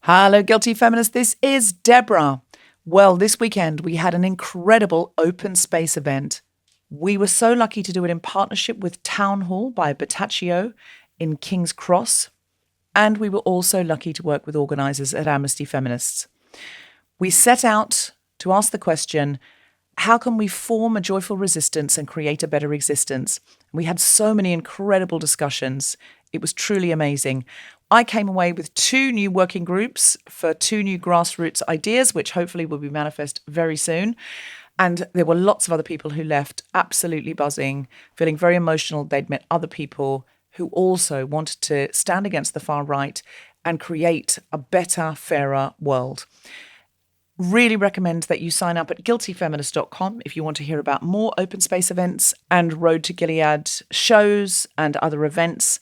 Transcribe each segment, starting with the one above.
Hello, Guilty Feminist. This is Deborah. Well, this weekend we had an incredible open space event. We were so lucky to do it in partnership with Town Hall by Bataccio in King's Cross. And we were also lucky to work with organisers at Amnesty Feminists. We set out to ask the question, how can we form a joyful resistance and create a better existence? We had so many incredible discussions. It was truly amazing. I came away with 2 new working groups for 2 new grassroots ideas, which hopefully will be manifest very soon. And there were lots of other people who left absolutely buzzing, feeling very emotional. They'd met other people who also wanted to stand against the far right and create a better, fairer world. Really recommend that you sign up at guiltyfeminist.com if you want to hear about more open space events and Road to Gilead shows and other events.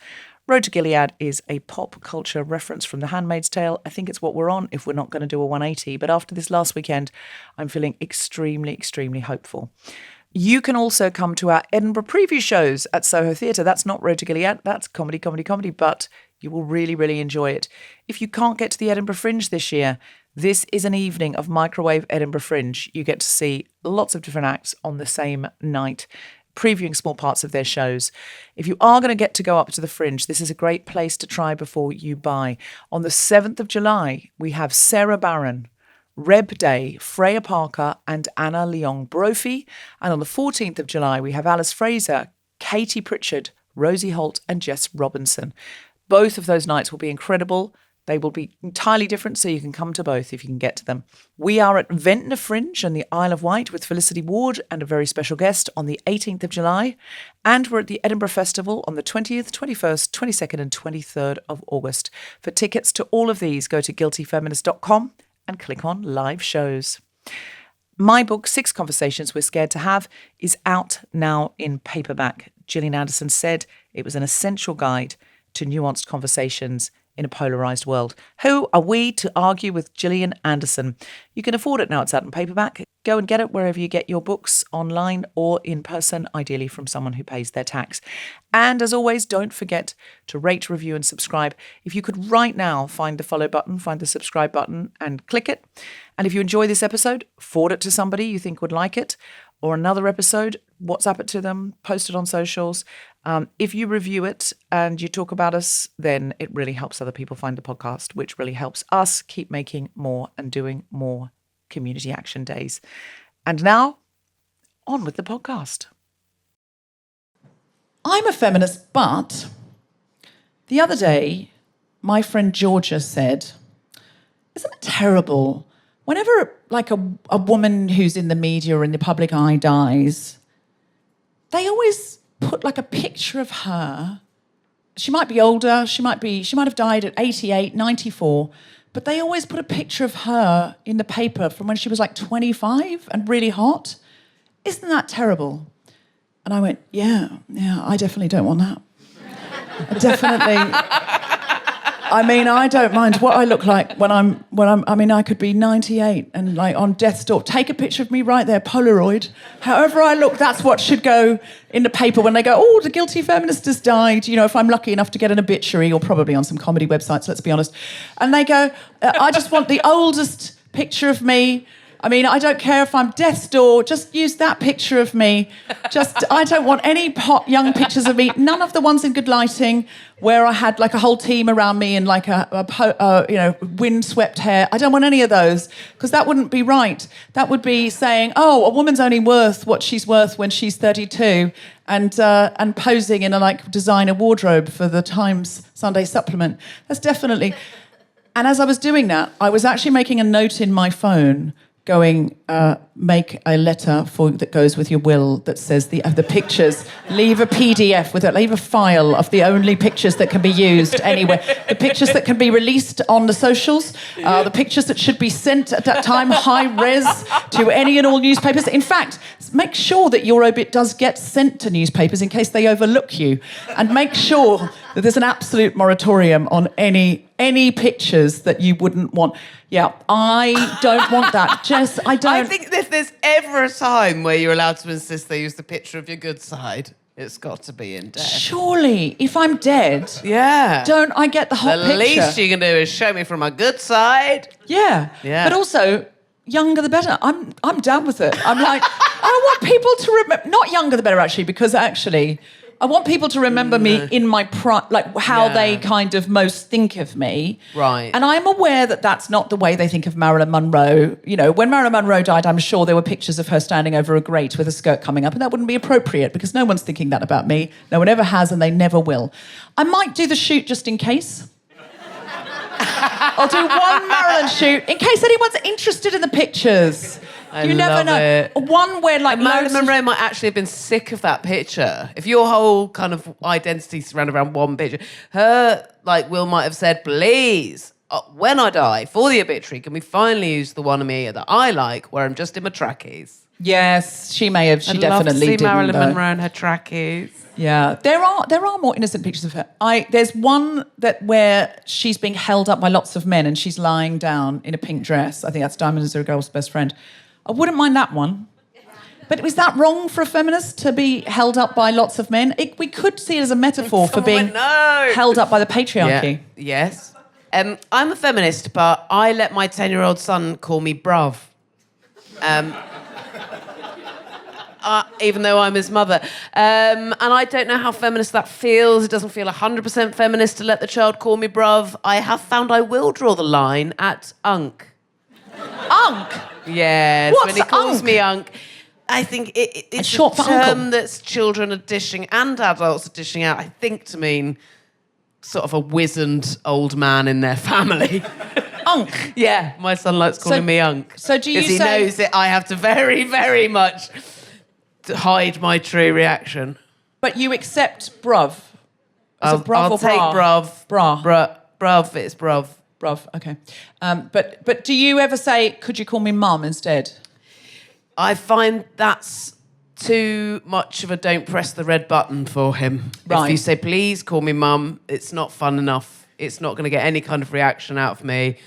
Road to Gilead is a pop culture reference from The Handmaid's Tale. I think it's what we're on if we're not going to do a 180. But after this last weekend, I'm feeling extremely, extremely hopeful. You can also come to our Edinburgh preview shows at Soho Theatre. That's not Road to Gilead. That's comedy, but you will really, really enjoy it. If you can't get to the Edinburgh Fringe this year, this is an evening of microwave Edinburgh Fringe. You get to see lots of different acts on the same night, previewing small parts of their shows. If you are going to get to go up to the Fringe, this is a great place to try before you buy. On the 7th of July, we have Sarah Barron, Reb Day, Freya Parker and Anna Leong Brophy. And on the 14th of July, we have Alice Fraser, Katie Pritchard, Rosie Holt and Jess Robinson. Both of those nights will be incredible. They will be entirely different, so you can come to both if you can get to them. We are at Ventnor Fringe and the Isle of Wight with Felicity Ward and a very special guest on the 18th of July. And we're at the Edinburgh Festival on the 20th, 21st, 22nd and 23rd of August. For tickets to all of these, go to guiltyfeminist.com and click on live shows. My book, 6 Conversations We're Scared to Have, is out now in paperback. Gillian Anderson said it was an essential guide to nuanced conversations in a polarised world. Who are we to argue with Gillian Anderson? You can afford it now. It's out in paperback. Go and get it wherever you get your books, online or in person, ideally from someone who pays their tax. And as always, don't forget to rate, review and subscribe. If you could right now find the follow button, find the subscribe button and click it. And if you enjoy this episode, forward it to somebody you think would like it, or another episode, WhatsApp it to them, post it on socials. If you review it and you talk about us, then it really helps other people find the podcast, which really helps us keep making more and doing more community action days. And now, on with the podcast. I'm a feminist, but the other day, my friend Georgia said, isn't it terrible whenever like a woman who's in the media or in the public eye dies, they always put like a picture of her. She might be older, she might have died at 88, 94, but they always put a picture of her in the paper from when she was like 25 and really hot. Isn't that terrible? And I went, yeah, I definitely don't want that. I don't mind what I look like when I could be 98 and like on death's door. Take a picture of me right there, Polaroid. However I look, that's what should go in the paper when they go, oh, the Guilty Feminist has died. You know, if I'm lucky enough to get an obituary, or probably on some comedy websites, let's be honest. And they go, I just want the oldest picture of me. I mean, I don't care if I'm death's door, just use that picture of me. I don't want any hot young pictures of me, none of the ones in good lighting where I had like a whole team around me and like a wind-swept hair. I don't want any of those, because that wouldn't be right. That would be saying, oh, a woman's only worth what she's worth when she's 32 and posing in a like designer wardrobe for the Times Sunday supplement. That's definitely... And as I was doing that, I was actually making a note in my phone going, make a letter that goes with your will that says the pictures, leave a PDF with it, leave a file of the only pictures that can be used anywhere, the pictures that can be released on the socials, the pictures that should be sent at that time, high res, to any and all newspapers. In fact, make sure that your obit does get sent to newspapers in case they overlook you, and make sure that there's an absolute moratorium on any pictures that you wouldn't want. Yeah, I don't want that. Jess, I don't. I think if there's ever a time where you're allowed to insist they use the picture of your good side, It's got to be in death. Surely, if I'm dead, don't I get the hot picture? The least you can do is show me from a good side. Yeah. But also, younger the better. I'm down with it. I'm like, I want people to remember, not younger the better actually, because actually I want people to remember me in my like how they kind of most think of me. Right. And I'm aware that that's not the way they think of Marilyn Monroe. You know, when Marilyn Monroe died, I'm sure there were pictures of her standing over a grate with a skirt coming up, and that wouldn't be appropriate because no one's thinking that about me. No one ever has, and they never will. I might do the shoot just in case. I'll do one Marilyn shoot in case anyone's interested in the pictures. You never know. It. One where like Marilyn Monroe might actually have been sick of that picture. If your whole kind of identity surrounded around one picture, her Will might have said, "Please, when I die, for the obituary, can we finally use the one of me that I like, where I'm just in my trackies?" Yes, she may have. She definitely did. Marilyn Monroe in her trackies. Yeah, there are more innocent pictures of her. There's one where she's being held up by lots of men and she's lying down in a pink dress. I think that's Diamond is a girl's best friend. I wouldn't mind that one. But is that wrong for a feminist to be held up by lots of men? We could see it as a metaphor for being held up by the patriarchy. Yeah. Yes. I'm a feminist, but I let my 10-year-old son call me bruv. Even though I'm his mother. And I don't know how feminist that feels. It doesn't feel 100% feminist to let the child call me bruv. I have found I will draw the line at unk. Unk? Yes. What's when he calls unk? me unk, I think it's short a for uncle. term that children are dishing and adults are dishing out, I think, to mean sort of a wizened old man in their family. Unk? Yeah, my son likes calling me unk. So do you say... Because he knows that I have to very, very much to hide my true reaction. But you accept bruv? I'll take bruv. Bruv, it's bruv. Bruv, okay. But do you ever say, could you call me mum instead? I find that's too much of a don't press the red button for him. Right. If you say, please call me mum, it's not fun enough. It's not going to get any kind of reaction out of me.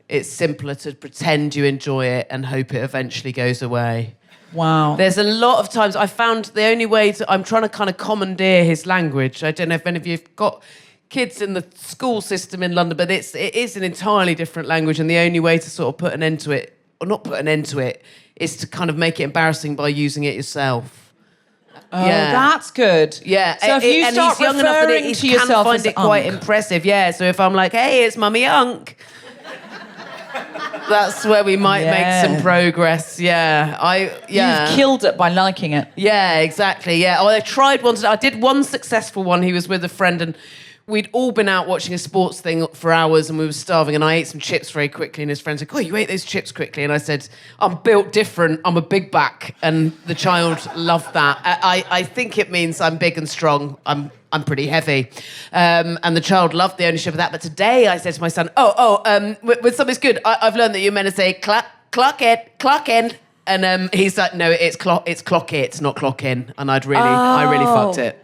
It's simpler to pretend you enjoy it and hope it eventually goes away. Wow. There's a lot of times I found the only way I'm trying to kind of commandeer his language. I don't know if any of you have got kids in the school system in London, but it is an entirely different language, and the only way to sort of put an end to it, or not put an end to it, is to kind of make it embarrassing by using it yourself. Oh, that's good. Yeah. So if you start referring to yourself find it quite impressive. Yeah. So if I'm like, hey, it's Mummy Unk, that's where we might make some progress. Yeah. You've killed it by liking it. Yeah, exactly. Yeah. Oh, I tried once. I did one successful one. He was with a friend and we'd all been out watching a sports thing for hours and we were starving, and I ate some chips very quickly, and his friend said, oh, you ate those chips quickly? And I said, I'm built different. I'm a big back. And the child loved that. I think it means I'm big and strong. I'm pretty heavy. And the child loved the ownership of that. But today I said to my son, with something's good, I've learned that you're meant to say clock in. And he's like, no, it's clock it, not clock in. And I really fucked it.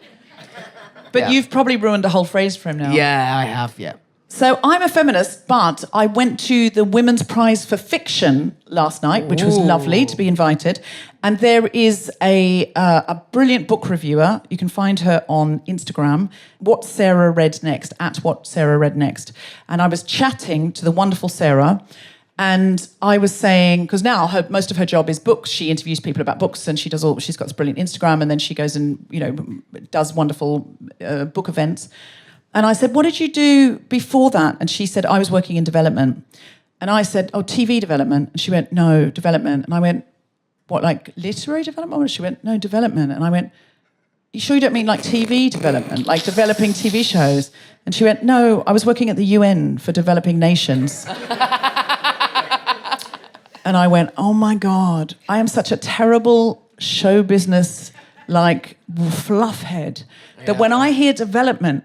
But you've probably ruined a whole phrase for him now. Yeah, I have, yeah. So I'm a feminist, but I went to the Women's Prize for Fiction last night, which was lovely to be invited. And there is a brilliant book reviewer. You can find her on Instagram, What Sarah Read Next, at What Sarah Read Next. And I was chatting to the wonderful Sarah, and I was saying, because now most of her job is books. She interviews people about books, and she's got this brilliant Instagram, and then she goes and does wonderful book events. And I said, what did you do before that? And she said, I was working in development. And I said, oh, TV development. And she went, no, development. And I went, what, like literary development? And she went, no, development. And I went, you sure you don't mean like TV development, like developing TV shows? And she went, no, I was working at the UN for developing nations. And I went, oh my God, I am such a terrible show business, fluff head, that when I hear development,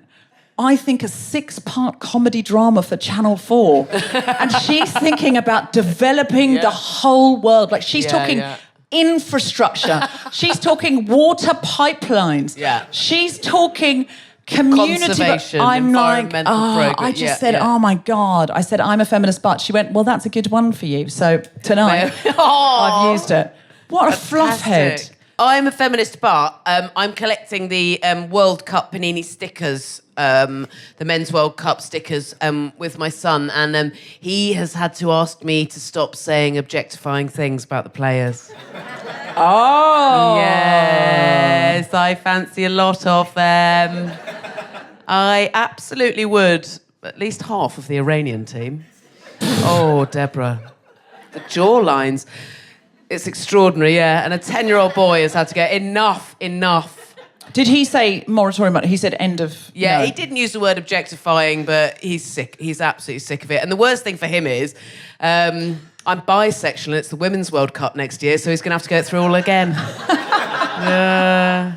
I think a 6-part comedy drama for Channel 4. And she's thinking about developing the whole world. Like she's talking infrastructure. She's talking water pipelines. Yeah. She's talking community. Conservation, I'm like, progress. I just said, oh my God. I said, I'm a feminist, but she went, well, that's a good one for you. So tonight, I've used it. What a fluff head. I'm a feminist, but I'm collecting the World Cup Panini stickers, the Men's World Cup stickers, with my son, and he has had to ask me to stop saying objectifying things about the players. Oh. Yes, I fancy a lot of them. I absolutely would. At least half of the Iranian team. Oh, Deborah. The jawlines. It's extraordinary, yeah. And a 10-year-old boy has had to go, enough. Did he say moratorium? He said end of... Yeah, no. he didn't use the word objectifying, but he's sick. He's absolutely sick of it. And the worst thing for him is, I'm bisexual and it's the Women's World Cup next year, so he's going to have to go through all again. Yeah.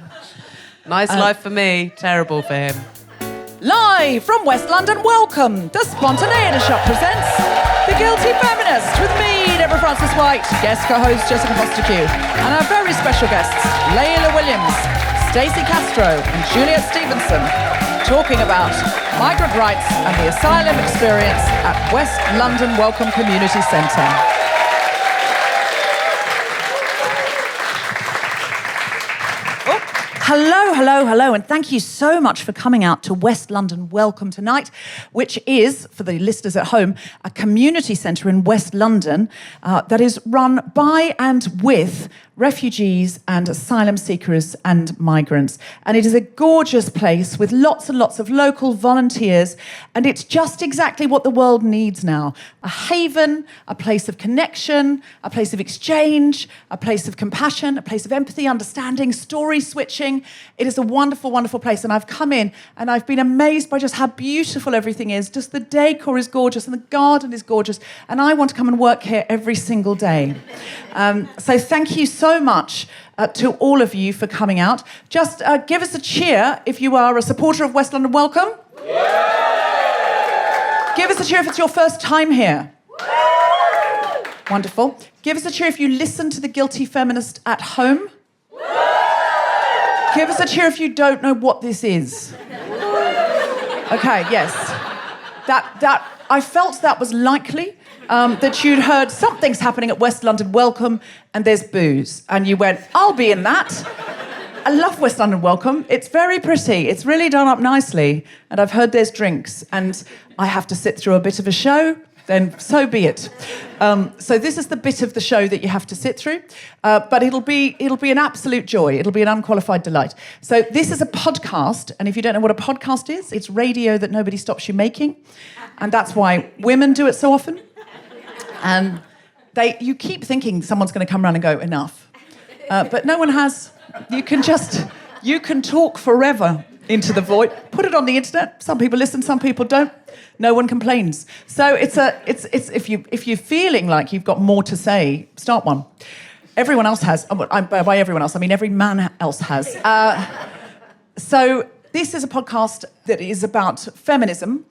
Nice life for me, terrible for him. Live from West London, welcome. The Spontaneity Shop presents The Guilty Feminist with me, Deborah Frances-White, guest co-host Jessica Fostekew, and our very special guests, Leyla Williams, Steasy Castro, and Juliet Stevenson, talking about migrant rights and the asylum experience at West London Welcome Community Centre. Hello, and thank you so much for coming out to West London Welcome tonight, which is, for the listeners at home, a community centre in West London that is run by and with refugees and asylum seekers and migrants. And it is a gorgeous place with lots and lots of local volunteers, and it's just exactly what the world needs now. A haven, a place of connection, a place of exchange, a place of compassion, a place of empathy, understanding, story switching. It is a wonderful, wonderful place. And I've come in and I've been amazed by just how beautiful everything is. Just the decor is gorgeous and the garden is gorgeous. And I want to come and work here every single day. So thank you so much to all of you for coming out. Just give us a cheer if you are a supporter of West London Welcome. Yeah! Give us a cheer if it's your first time here. Woo! Wonderful. Give us a cheer if you listen to The Guilty Feminist at home. Woo! Give us a cheer if you don't know what this is. Okay, yes. That I felt that was likely. That you'd heard something's happening at West London Welcome and there's booze. And you went, I'll be in that. I love West London Welcome. It's very pretty. It's really done up nicely. And I've heard there's drinks. And I have to sit through a bit of a show. Then so be it. So this is the bit of the show that you have to sit through. But it'll be an absolute joy. It'll be an unqualified delight. So this is a podcast. And if you don't know what a podcast is, it's radio that nobody stops you making. And that's why women do it so often. And you keep thinking someone's going to come around and go, enough. But no one has. You can talk forever into the void. Put it on the internet. Some people listen, some people don't. No one complains. So it's if you're feeling like you've got more to say, start one. Everyone else has. By everyone else, I mean every man else has. So this is a podcast that is about feminism,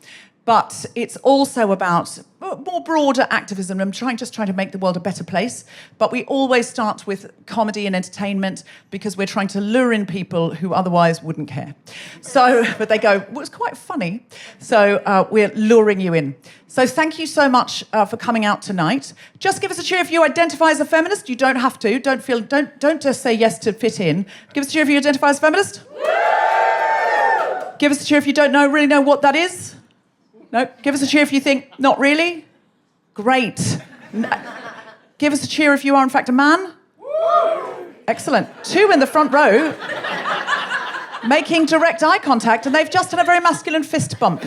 but it's also about more broader activism. I'm trying to make the world a better place. But we always start with comedy and entertainment because we're trying to lure in people who otherwise wouldn't care. But they go, well, it's quite funny. So we're luring you in. So thank you so much for coming out tonight. Just give us a cheer if you identify as a feminist. You don't have to. Don't just say yes to fit in. Give us a cheer if you identify as a feminist. Give us a cheer if you don't really know what that is. No? Give us a cheer if you think, not really? Great. Give us a cheer if you are, in fact, a man. Excellent. 2 in the front row, making direct eye contact, and they've just had a very masculine fist bump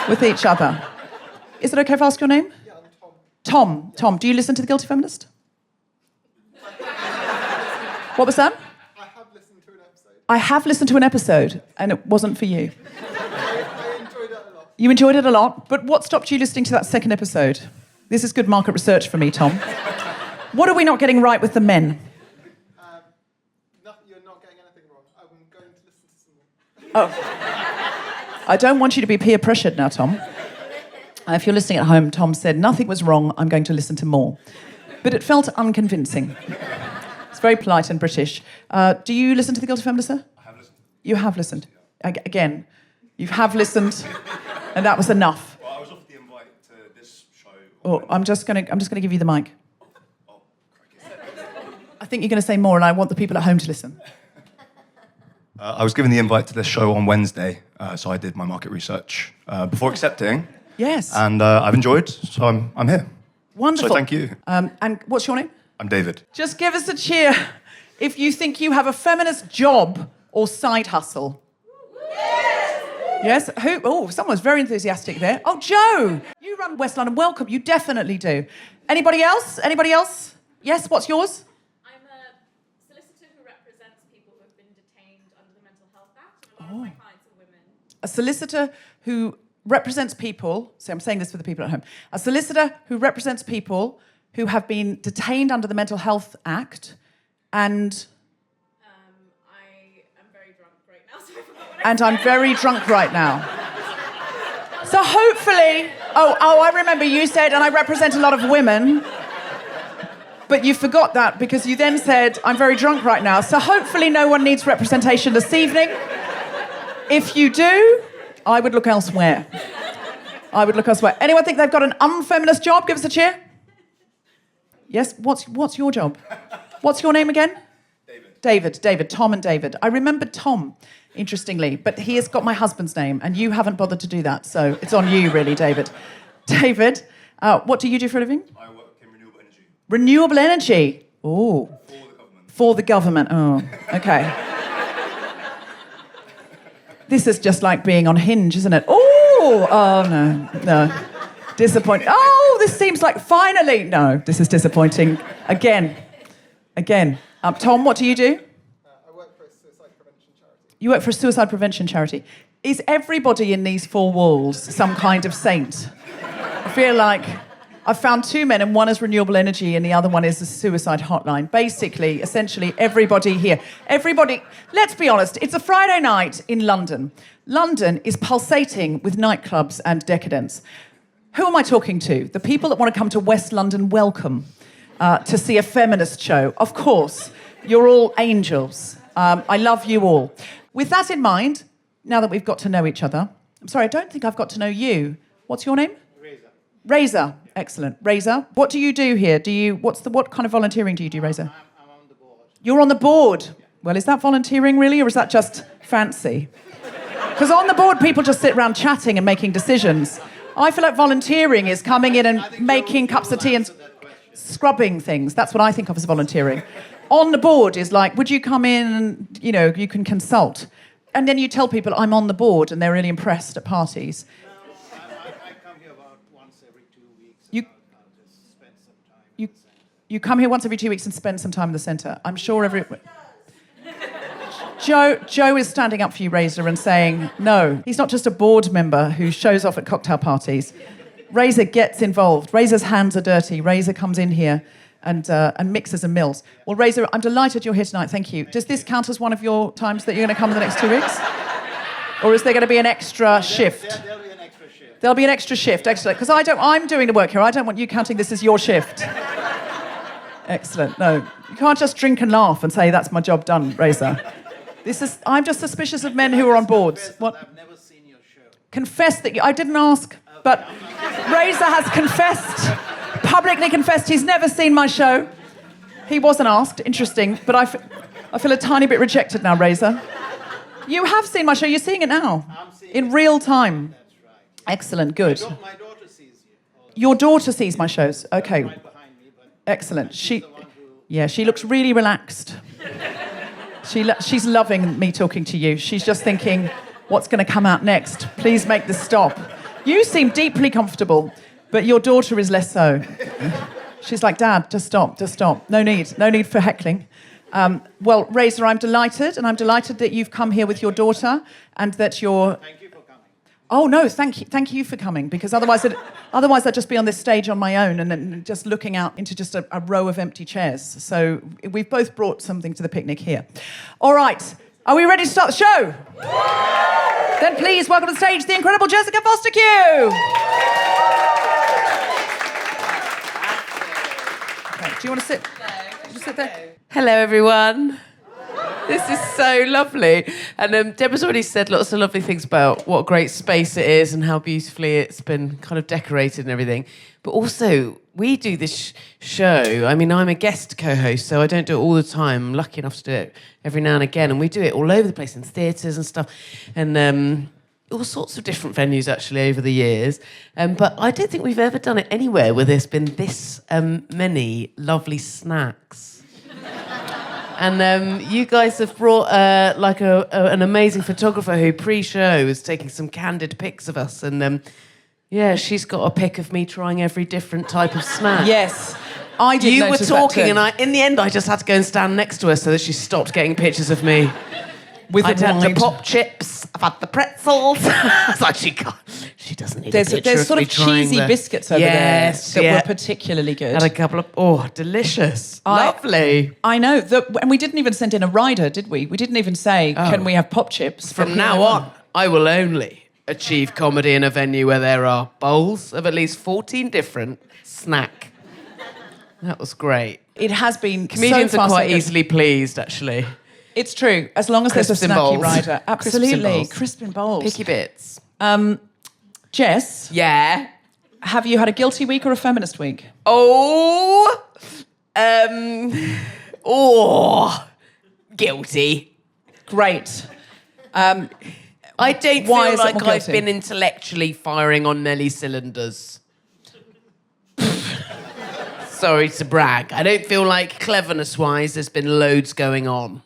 with each other. Is it okay if I ask your name? Yeah, I'm Tom. Tom, do you listen to The Guilty Feminist? What was that? I have listened to an episode. I have listened to an episode, and it wasn't for you. I enjoyed it a lot. You enjoyed it a lot, but what stopped you listening to that second episode? This is good market research for me, Tom. What are we not getting right with the men? You're not getting anything wrong. I'm going to listen to some more. Oh. I don't want you to be peer pressured now, Tom. If you're listening at home, Tom said, nothing was wrong, I'm going to listen to more. But it felt unconvincing. It's very polite and British. Do you listen to The Guilty Feminist, sir? I have listened. You have listened. Again, you have listened, and that was enough. Well, I was offered the invite to this show. Oh, I'm just gonna give you the mic. Oh, crikey. think you're going to say more, and I want the people at home to listen. I was given the invite to this show on Wednesday, so I did my market research before accepting. Yes. And I've enjoyed, so I'm here. Wonderful. So thank you. And what's your name? I'm David. Just give us a cheer if you think you have a feminist job or side hustle. Yes? Who? Oh, someone's very enthusiastic there. Oh, Joe! You run West London. Welcome. You definitely do. Anybody else? Anybody else? Yes, what's yours? I'm a solicitor who represents people who have been detained under the Mental Health Act. And a lot of my clients are women. A solicitor who represents people, so I'm saying this for the people at home, a solicitor who represents people who have been detained under the Mental Health Act and... I am very drunk right now, so I forgot what And I'm very drunk right now. So hopefully... Oh, I remember you said, and I represent a lot of women, but you forgot that because you then said, I'm very drunk right now. So hopefully no one needs representation this evening. If you do, I would look elsewhere. I would look elsewhere. Anyone think they've got an unfeminist job? Give us a cheer. Yes, what's your job? What's your name again? David, Tom and David. I remembered Tom, interestingly, but he has got my husband's name, and you haven't bothered to do that, so it's on you, really, David. David, what do you do for a living? I work in renewable energy. Renewable energy. Oh. For the government. Oh, okay. This is just like being on Hinge, isn't it? Oh, no. Disappointing. Oh, this seems like finally. No, this is disappointing. Again. Tom, what do you do? I work for a suicide prevention charity. You work for a suicide prevention charity. Is everybody in these four walls some kind of saint? I feel like I've found two men, and one is renewable energy and the other one is a suicide hotline. Basically, essentially, everybody here. Everybody, let's be honest, it's a Friday night in London. London is pulsating with nightclubs and decadence. Who am I talking to? The people that want to come to West London Welcome to see a feminist show. Of course, you're all angels. I love you all. With that in mind, now that we've got to know each other, I'm sorry, I don't think I've got to know you. What's your name? Reza. Excellent. Reza, what do you do here? What kind of volunteering do you do, Reza? I'm on the board. You're on the board. Well, is that volunteering really, or is that just fancy? Because on the board, people just sit around chatting and making decisions. I feel like volunteering is coming in and making cups of tea and scrubbing things. That's what I think of as volunteering. On the board is like, would you come in and, you can consult. And then you tell people, I'm on the board, and they're really impressed at parties. No, I come here about once every 2 weeks. You- I'll just spend some time in the centre. You come here once every 2 weeks and spend some time in the centre. I'm sure Joe is standing up for you, Reza, and saying, no, he's not just a board member who shows off at cocktail parties. Reza gets involved. Reza's hands are dirty. Reza comes in here and mixes and mills. Well, Reza, I'm delighted you're here tonight. Thank you. Does this count as one of your times that you're going to come in the next 2 weeks? Or is there going to be an extra shift? There'll be an extra shift. There'll be an extra shift. Excellent. Because I'm doing the work here. I don't want you counting this as your shift. Excellent. No, you can't just drink and laugh and say, that's my job done, Reza. I'm just suspicious of men who are on boards. What? I've never seen your show. Confess that I didn't ask, but Reza has confessed, publicly confessed he's never seen my show. He wasn't asked, interesting, but I feel a tiny bit rejected now, Reza. You have seen my show, you're seeing it now, I'm seeing in real time. That's right. Excellent, good. My daughter sees you. Your daughter sees my shows, okay. Right behind me, but Excellent. the one who... She looks really relaxed. She's loving me talking to you. She's just thinking, what's going to come out next? Please make this stop. You seem deeply comfortable, but your daughter is less so. She's like, Dad, just stop. No need for heckling. Well, Reza, I'm delighted, and I'm delighted that you've come here with your daughter, and that you're... Thank you for coming. Oh, no, thank you for coming, because otherwise I'd just be on this stage on my own and then just looking out into just a row of empty chairs. So we've both brought something to the picnic here. All right, are we ready to start the show? Then please welcome to the stage the incredible Jessica Fostekew. Okay, do you want to sit? Hello. You sit there? Hello, everyone. This is so lovely. And Deborah's already said lots of lovely things about what a great space it is and how beautifully it's been kind of decorated and everything. But also, we do this show. I mean, I'm a guest co-host, so I don't do it all the time. I'm lucky enough to do it every now and again. And we do it all over the place in theatres and stuff. And all sorts of different venues, actually, over the years. But I don't think we've ever done it anywhere where there's been this many lovely snacks. And you guys have brought an amazing photographer who pre-show was taking some candid pics of us. And she's got a pic of me trying every different type of snack. Yes. I did You were notice that talking, too. and in the end, I just had to go and stand next to her so that she stopped getting pictures of me. With I'd the had the wide- pop chips. I've had the pretzels. It's like she doesn't need a picture There's of sort me of trying cheesy the- biscuits over Yes, there that yeah. were particularly good. Had a couple of delicious, lovely. I know. And we didn't even send in a rider, did we? We didn't even say, can we have pop chips? From now on, I will only achieve comedy in a venue where there are bowls of at least 14 different snack. That was great. It has been Comedians so far are so quite good. easily pleased, actually. It's true. As long as there's a Crisps in snacky bowls. rider. Absolutely. bowls. Crisp in bowls. Picky bits. Jess, Yeah. have you had a guilty week or a feminist week? Guilty. Great. I don't Why feel is it like more I've guilty? been intellectually firing on Nelly cylinders. Sorry to brag. I don't feel like cleverness-wise there's been loads going on.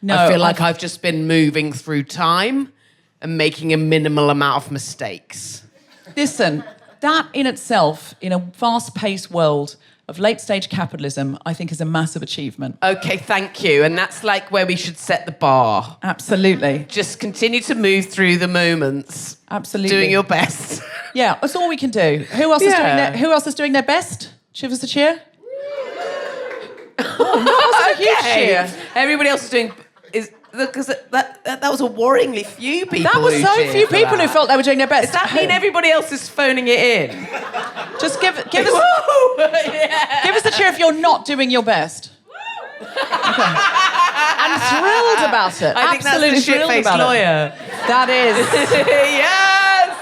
No, I feel like I've just been moving through time and making a minimal amount of mistakes. Listen, that in itself, in a fast-paced world of late-stage capitalism, I think is a massive achievement. Okay, thank you. And that's like where we should set the bar. Absolutely. Just continue to move through the moments. Absolutely. Doing your best. Yeah, that's all we can do. Who else is doing their best? Give us a cheer. Oh, that was a huge cheer. Everybody else is doing... Because that was a worrying few people. That was who so cheered few for people that. who felt they were doing their best. Does that mean everybody else is phoning it in? Just give us Yeah. give us a cheer if you're not doing your best. Okay. I'm thrilled about it. I think Absolutely that's the thrilled shit-faced about lawyer. it. That is. Yes.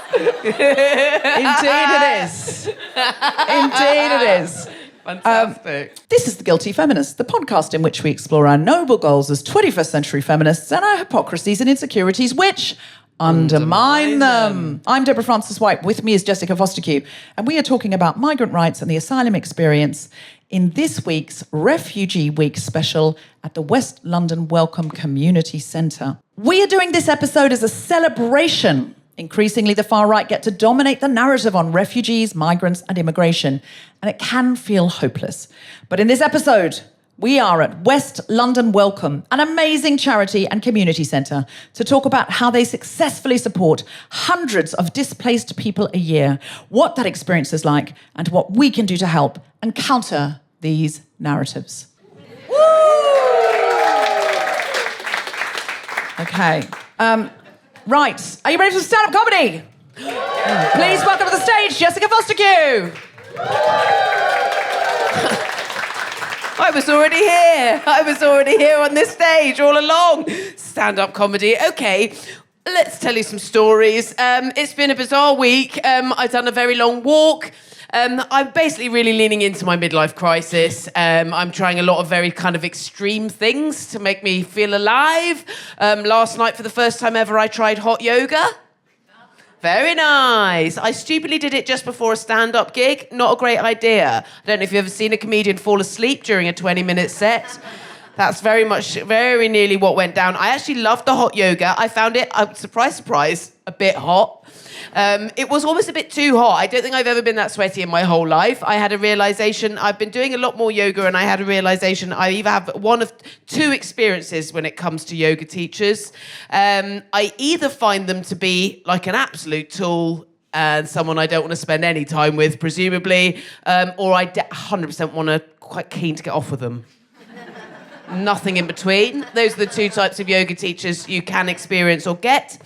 Indeed it is. Fantastic. This is The Guilty Feminist, the podcast in which we explore our noble goals as 21st century feminists and our hypocrisies and insecurities which undermine them. I'm Deborah Frances-White. With me is Jessica Fostekew. And we are talking about migrant rights and the asylum experience in this week's Refugee Week special at the West London Welcome Community Centre. We are doing this episode as a celebration. Increasingly, the far right get to dominate the narrative on refugees, migrants, and immigration, and it can feel hopeless. But in this episode, we are at West London Welcome, an amazing charity and community centre, to talk about how they successfully support hundreds of displaced people a year, what that experience is like, and what we can do to help and counter these narratives. Okay. Right, are you ready for stand-up comedy? Please welcome to the stage, Jessica Fostekew. I was already here on this stage all along. Stand-up comedy. Okay, let's tell you some stories. It's been a bizarre week. I've done a very long walk. I'm basically really leaning into my midlife crisis. I'm trying a lot of very kind of extreme things to make me feel alive. Last night, for the first time ever, I tried hot yoga. Very nice. I stupidly did it just before a stand-up gig. Not a great idea. I don't know if you've ever seen a comedian fall asleep during a 20-minute set. That's very nearly what went down. I actually loved the hot yoga. I found it, surprise, a bit hot. It was almost a bit too hot. I don't think I've ever been that sweaty in my whole life. I had a realization, I've been doing a lot more yoga, and I had a realization I either have one of two experiences when it comes to yoga teachers. I either find them to be like an absolute tool and someone I don't want to spend any time with, presumably, or I 100% want to, quite keen to get off with them. nothing in between. Those are the two types of yoga teachers you can experience or get.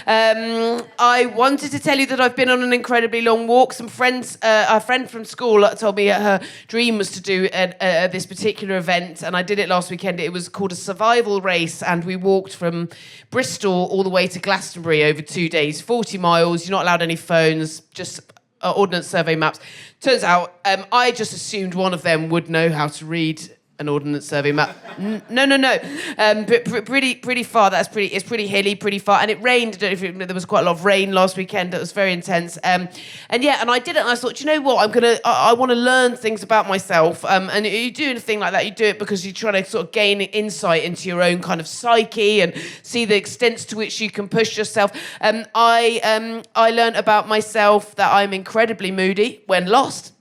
I wanted to tell you that I've been on an incredibly long walk. A friend from school told me her dream was to do this particular event, and I did it last weekend. It was called a survival race, and we walked from Bristol all the way to Glastonbury over 2 days, 40 miles. You're not allowed any phones, just Ordnance Survey maps. Turns out I just assumed one of them would know how to read an Ordnance Survey map. No. But pretty far. It's pretty hilly, pretty far. And it rained. I don't know if there was quite a lot of rain last weekend. It was very intense. And I did it. And I thought, you know what? I want to learn things about myself. And you do a thing like that. You do it because you're trying to sort of gain insight into your own kind of psyche and see the extents to which you can push yourself. I learned about myself that I'm incredibly moody when lost.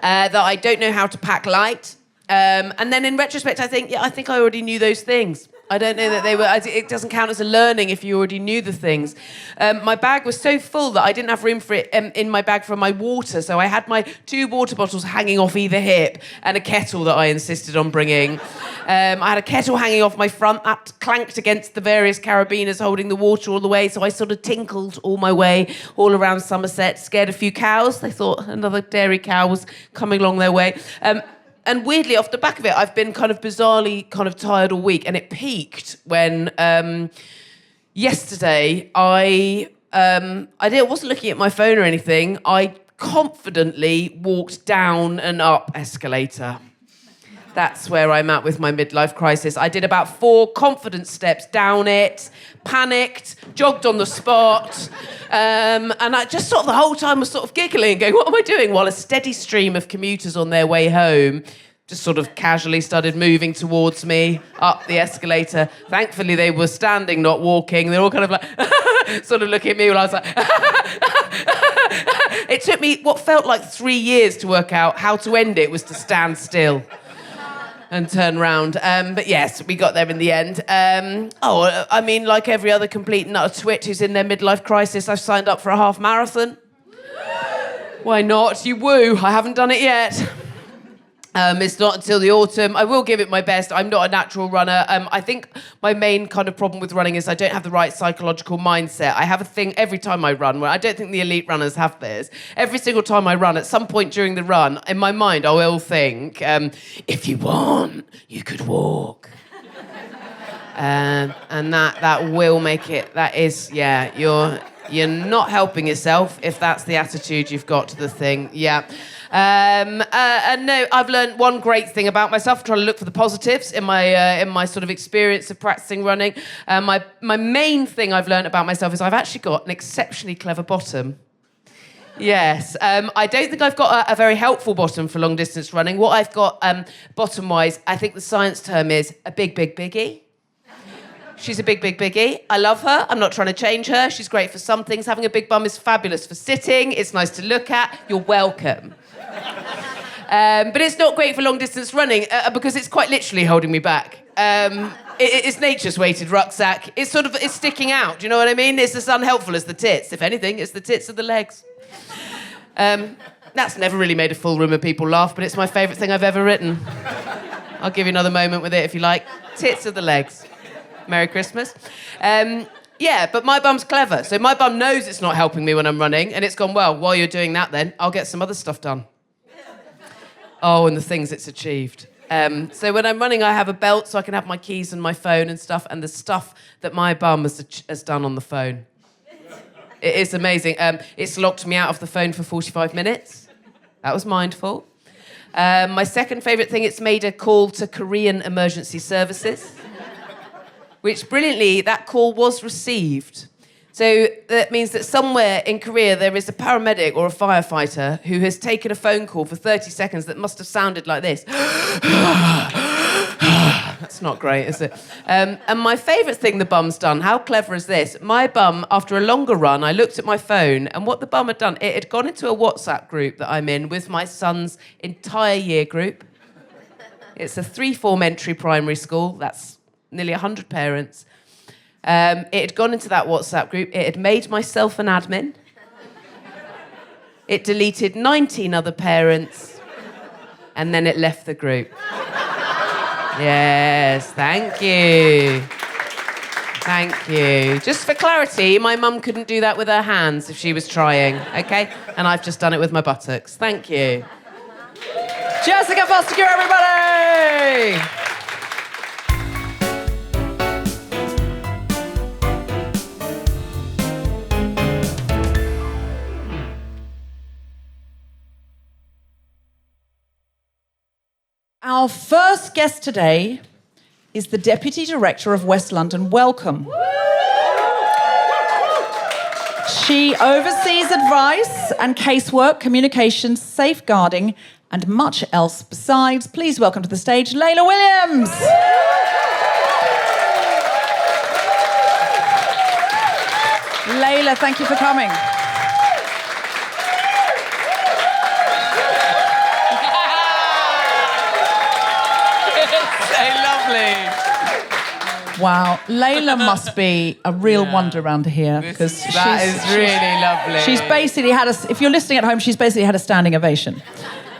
That I don't know how to pack light. And then in retrospect, I think I already knew those things. I don't know that they were... It doesn't count as a learning if you already knew the things. My bag was so full that I didn't have room for it in my bag for my water, so I had my 2 water bottles hanging off either hip and a kettle that I insisted on bringing. I had a kettle hanging off my front that clanked against the various carabiners holding the water all the way, so I sort of tinkled all my way all around Somerset, scared a few cows. They thought another dairy cow was coming along their way. And weirdly, off the back of it, I've been kind of bizarrely kind of tired all week. And it peaked when yesterday I wasn't looking at my phone or anything. I confidently walked down an up escalator. That's where I'm at with my midlife crisis. I did about 4 confident steps down it, panicked, jogged on the spot, and I just sort of the whole time was sort of giggling, going, what am I doing? While a steady stream of commuters on their way home just sort of casually started moving towards me up the escalator. Thankfully, they were standing, not walking. They were all kind of like, sort of looking at me while I was like... It took me what felt like 3 years to work out how to end it was to stand still and turn round. But yes, we got there in the end. Like every other complete nut of twit who's in their midlife crisis, I've signed up for a half marathon. Why not? You woo. I haven't done it yet. It's not until the autumn. I will give it my best. I'm not a natural runner. I think my main kind of problem with running is I don't have the right psychological mindset. I have a thing every time I run where I don't think the elite runners have this. Every single time I run, at some point during the run, in my mind, I will think, if you want, you could walk. And that will make it. That is, yeah, you're not helping yourself if that's the attitude you've got to the thing. Yeah. And no, I've learned one great thing about myself. I'm trying to look for the positives in my sort of experience of practicing running. My main thing I've learned about myself is I've actually got an exceptionally clever bottom. Yes. I don't think I've got a very helpful bottom for long distance running. What I've got bottom-wise, I think the science term is a big biggie. She's a big biggie. I love her. I'm not trying to change her. She's great for some things. Having a big bum is fabulous for sitting. It's nice to look at. You're welcome. But it's not great for long-distance running because it's quite literally holding me back. It's nature's weighted rucksack. It's sticking out. Do you know what I mean? It's as unhelpful as the tits. If anything, it's the tits of the legs. That's never really made a full room of people laugh, but it's my favourite thing I've ever written. I'll give you another moment with it if you like. Tits of the legs. Merry Christmas. Yeah, but my bum's clever. So my bum knows it's not helping me when I'm running, and it's gone, well, while you're doing that then, I'll get some other stuff done. Oh, and the things it's achieved. So when I'm running, I have a belt so I can have my keys and my phone and stuff, and the stuff that my bum has done on the phone. It is amazing. It's locked me out of the phone for 45 minutes. That was mindful. My second favourite thing, it's made a call to Korean emergency services. Which, brilliantly, that call was received. So that means that somewhere in Korea there is a paramedic or a firefighter who has taken a phone call for 30 seconds that must have sounded like this. That's not great, is it? And my favourite thing the bum's done, how clever is this? My bum, after a longer run, I looked at my phone, and what the bum had done, it had gone into a WhatsApp group that I'm in with my son's entire year group. It's a 3-form entry primary school. That's nearly 100 parents. It had gone into that WhatsApp group. It had made myself an admin. It deleted 19 other parents, and then it left the group. Yes, thank you. Thank you. Just for clarity, my mum couldn't do that with her hands if she was trying, okay? And I've just done it with my buttocks. Thank you. Jessica Fostekew, everybody! Our first guest today is the Deputy Director of West London Welcome. She oversees advice and casework, communications, safeguarding, and much else besides. Please welcome to the stage, Leyla Williams. Leyla, thank you for coming. So lovely. Wow, Leyla must be a real wonder around here because That is really lovely. She's basically had if you're listening at home, she's basically had a standing ovation.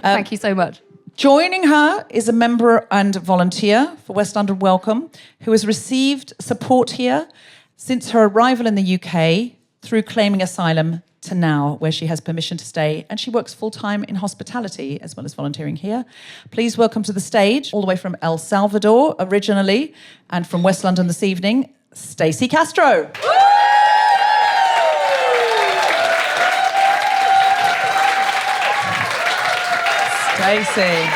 Thank you so much. Joining her is a member and volunteer for West London Welcome who has received support here since her arrival in the UK through claiming asylum to now, where she has permission to stay, and she works full-time in hospitality as well as volunteering here. Please welcome to the stage, all the way from El Salvador originally, and from West London this evening, Steasy Castro. Steasy.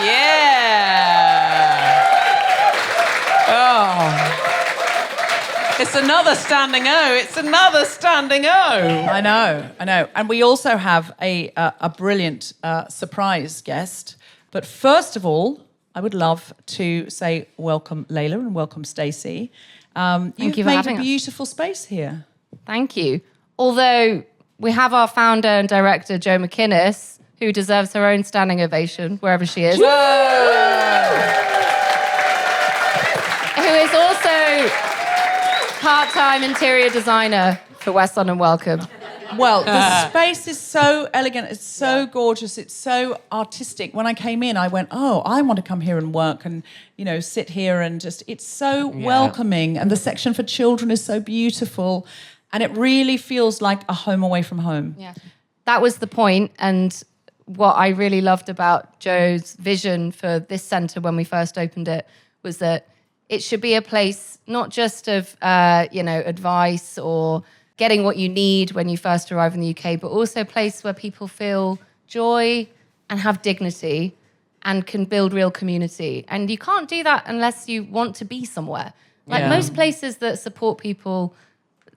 Yeah. Oh. It's another standing O. It's another standing O. I know. And we also have a brilliant surprise guest. But first of all, I would love to say welcome Leyla and welcome Steasy. Thank you for made having a us. beautiful space here. Thank you. Although we have our founder and director, Jo McInnes, who deserves her own standing ovation wherever she is. Who is also part-time interior designer for West London Welcome. Well, the space is so elegant, it's so gorgeous, it's so artistic. When I came in, I went, oh, I want to come here and work and, sit here and just, it's so welcoming. And the section for children is so beautiful. And it really feels like a home away from home. Yeah, that was the point. And what I really loved about Jo's vision for this centre when we first opened it was that it should be a place not just of, advice or getting what you need when you first arrive in the UK, but also a place where people feel joy and have dignity and can build real community. And you can't do that unless you want to be somewhere. Most places that support people,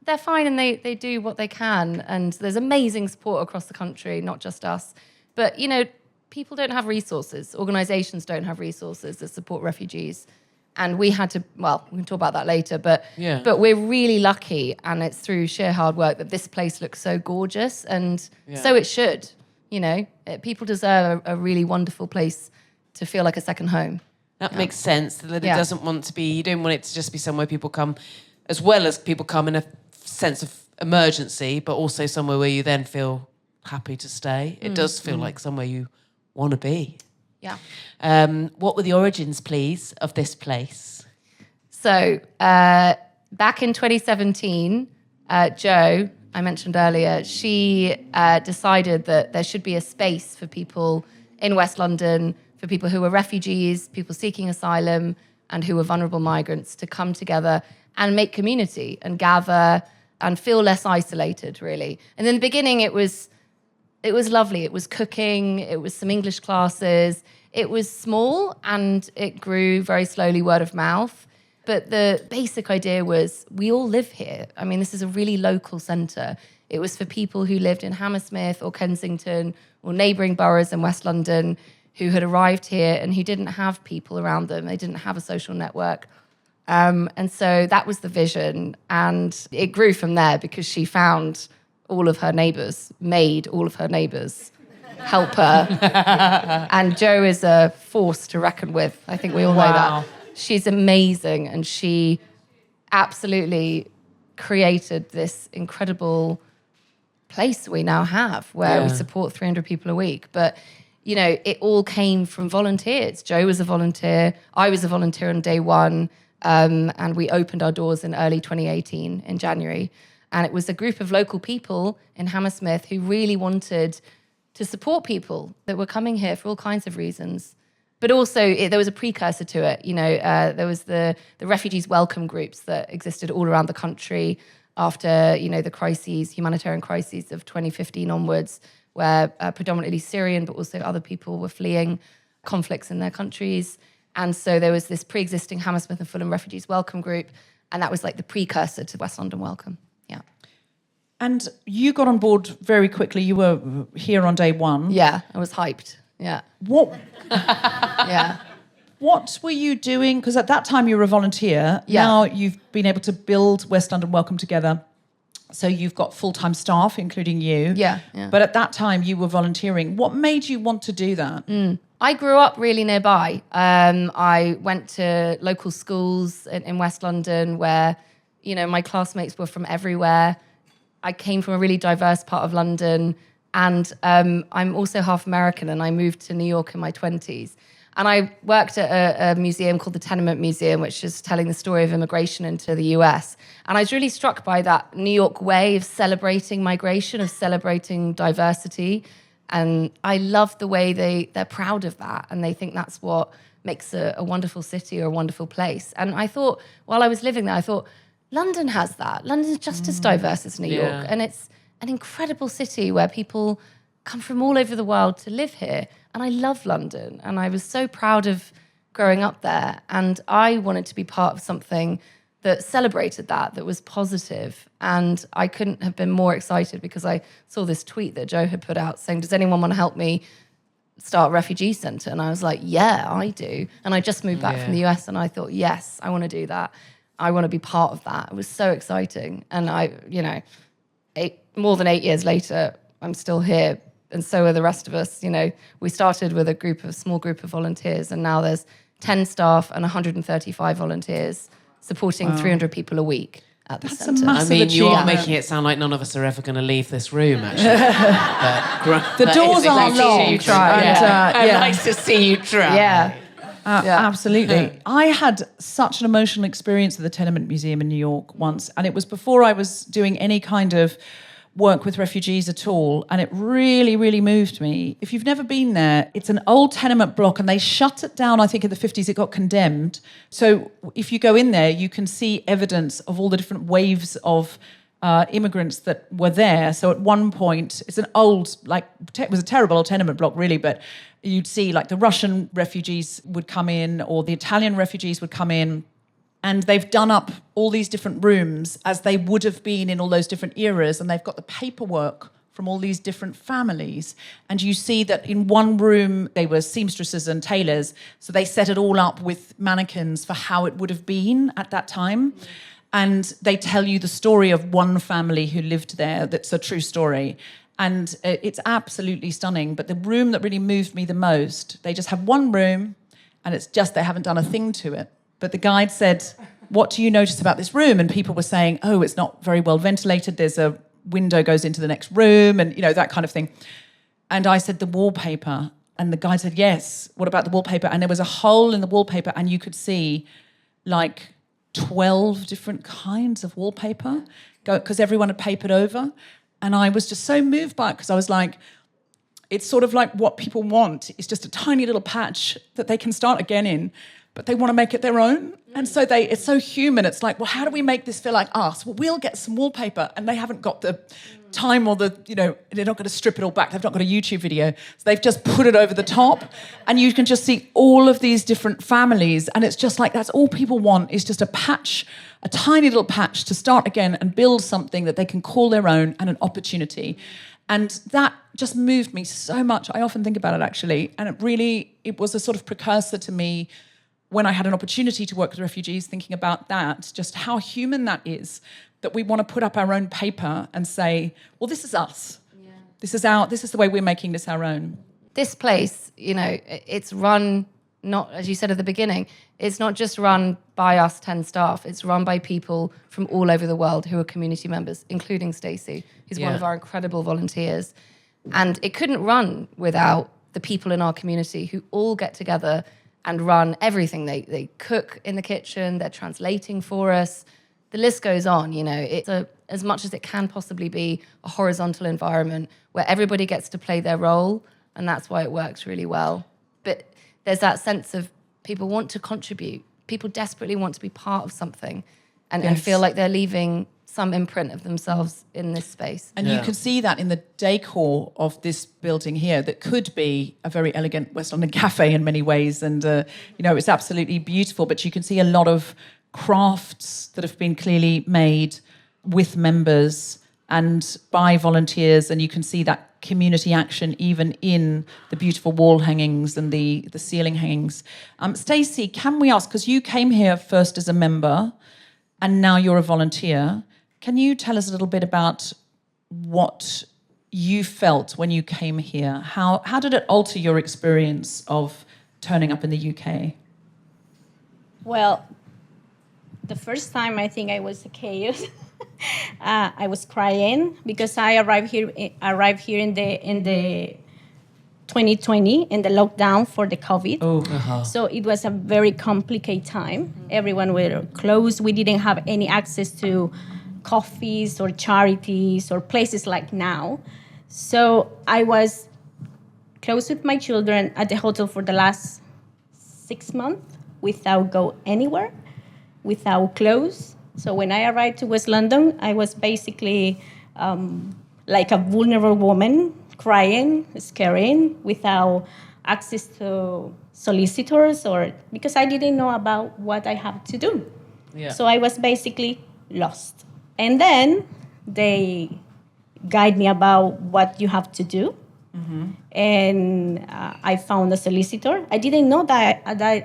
they're fine and they do what they can. And there's amazing support across the country, not just us. But, people don't have resources. Organisations don't have resources that support refugees. And we had to, we can talk about that later, but we're really lucky, and it's through sheer hard work that this place looks so gorgeous, and so it should. People deserve a really wonderful place to feel like a second home. That makes sense, that it doesn't want to be, you don't want it to just be somewhere people come, as well as people come in a sense of emergency, but also somewhere where you then feel happy to stay. It does feel like somewhere you want to be. Yeah. What were the origins, please, of this place? So back in 2017, Jo, I mentioned earlier, she decided that there should be a space for people in West London, for people who were refugees, people seeking asylum, and who were vulnerable migrants to come together and make community and gather and feel less isolated, really. And in the beginning, it was lovely. It was cooking, it was some English classes. It was small and it grew very slowly, word of mouth. But the basic idea was we all live here. I mean, this is a really local centre. It was for people who lived in Hammersmith or Kensington or neighbouring boroughs in West London who had arrived here and who didn't have people around them. They didn't have a social network. And so that was the vision. And it grew from there because she found all of her neighbours, made all of her neighbours help her. And Jo is a force to reckon with. I think we all know that. She's amazing, and she absolutely created this incredible place we now have where we support 300 people a week. But it all came from volunteers. Joe was a volunteer. I was a volunteer on day one. And we opened our doors in early 2018 in January. And it was a group of local people in Hammersmith who really wanted to support people that were coming here for all kinds of reasons. But also, there was a precursor to it. There was the refugees welcome groups that existed all around the country after, the humanitarian crises of 2015 onwards, where predominantly Syrian, but also other people were fleeing conflicts in their countries. And so there was this pre-existing Hammersmith and Fulham Refugees Welcome Group, and that was like the precursor to West London Welcome. Yeah. And you got on board very quickly. You were here on day one. Yeah, I was hyped. Yeah. What? Yeah. What were you doing? Because at that time you were a volunteer. Yeah. Now you've been able to build West London Welcome together. So you've got full-time staff, including you. Yeah. But at that time you were volunteering. What made you want to do that? I grew up really nearby. I went to local schools in West London where, my classmates were from everywhere. I came from a really diverse part of London, and I'm also half American, and I moved to New York in my 20s. And I worked at a museum called the Tenement Museum, which is telling the story of immigration into the US. And I was really struck by that New York way of celebrating migration, of celebrating diversity. And I love the way they're proud of that, and they think that's what makes a wonderful city or a wonderful place. And I thought, while I was living there, I thought, London has that. London's just as diverse as New York. And it's an incredible city where people come from all over the world to live here. And I love London. And I was so proud of growing up there. And I wanted to be part of something that celebrated that was positive. And I couldn't have been more excited because I saw this tweet that Joe had put out saying, does anyone want to help me start a refugee centre? And I was like, yeah, I do. And I just moved back from the US, and I thought, yes, I want to do that. I want to be part of that. It was so exciting. And more than 8 years later, I'm still here. And so are the rest of us. We started with a small group of volunteers, and now there's 10 staff and 135 volunteers supporting 300 people a week at the centre. I mean, you are making it sound like none of us are ever going to leave this room, actually. The doors are locked. Nice to see you try. Yeah. Absolutely. I had such an emotional experience at the Tenement Museum in New York once, and it was before I was doing any kind of work with refugees at all, and it really, really moved me. If you've never been there, it's an old tenement block, and they shut it down, I think in the 50s it got condemned. So if you go in there, you can see evidence of all the different waves of immigrants that were there. So at one point, it's an old, it was a terrible old tenement block really, but you'd see the Russian refugees would come in, or the Italian refugees would come in, and they've done up all these different rooms as they would have been in all those different eras, and they've got the paperwork from all these different families. And you see that in one room, they were seamstresses and tailors, so they set it all up with mannequins for how it would have been at that time. And they tell you the story of one family who lived there. That's a true story. And it's absolutely stunning. But the room that really moved me the most, they just have one room, and it's just they haven't done a thing to it. But the guide said, what do you notice about this room? And people were saying, oh, it's not very well ventilated. There's a window goes into the next room, and, that kind of thing. And I said, the wallpaper. And the guide said, yes, what about the wallpaper? And there was a hole in the wallpaper, and you could see 12 different kinds of wallpaper because everyone had papered over. And I was just so moved by it because I was like, it's sort of like what people want is just a tiny little patch that they can start again in, but they want to make it their own. And so it's so human. It's like, well, how do we make this feel like us? Well, we'll get some wallpaper, and they haven't got the time or they're not going to strip it all back. They've not got a YouTube video. So they've just put it over the top, and you can just see all of these different families. And it's just like, that's all people want is just a patch, a tiny little patch to start again and build something that they can call their own and an opportunity. And that just moved me so much. I often think about it, actually. And it was a sort of precursor to me when I had an opportunity to work with refugees, thinking about that, just how human that is, that we want to put up our own paper and say, well, this is us. Yeah. This is the way we're making this our own. This place, it's run, not, as you said at the beginning, it's not just run by us 10 staff, it's run by people from all over the world who are community members, including Stacey, who's one of our incredible volunteers. And it couldn't run without the people in our community who all get together and run everything. They cook in the kitchen, they're translating for us. The list goes on, you know. It's as much as it can possibly be a horizontal environment where everybody gets to play their role, and that's why it works really well. But there's that sense of people want to contribute. People desperately want to be part of something and feel like they're leaving some imprint of themselves in this space. And you can see that in the decor of this building here that could be a very elegant West London cafe in many ways. And, it's absolutely beautiful. But you can see a lot of crafts that have been clearly made with members and by volunteers. And you can see that community action even in the beautiful wall hangings and the ceiling hangings. Steasy, can we ask, because you came here first as a member and now you're a volunteer, can you tell us a little bit about what you felt when you came here? How did it alter your experience of turning up in the UK? Well, the first time I think I was a chaos. I was crying because I arrived here in the 2020 in the lockdown for the COVID. Oh, So it was a very complicated time. Everyone were closed. We didn't have any access to coffees or charities or places like now. So I was close with my children at the hotel for the last 6 months without go anywhere, without clothes. So when I arrived to West London, I was basically like a vulnerable woman, crying, scaring, without access to solicitors because I didn't know about what I have to do. Yeah. So I was basically lost. And then they guide me about what you have to do. Mm-hmm. And I found a solicitor. I didn't know that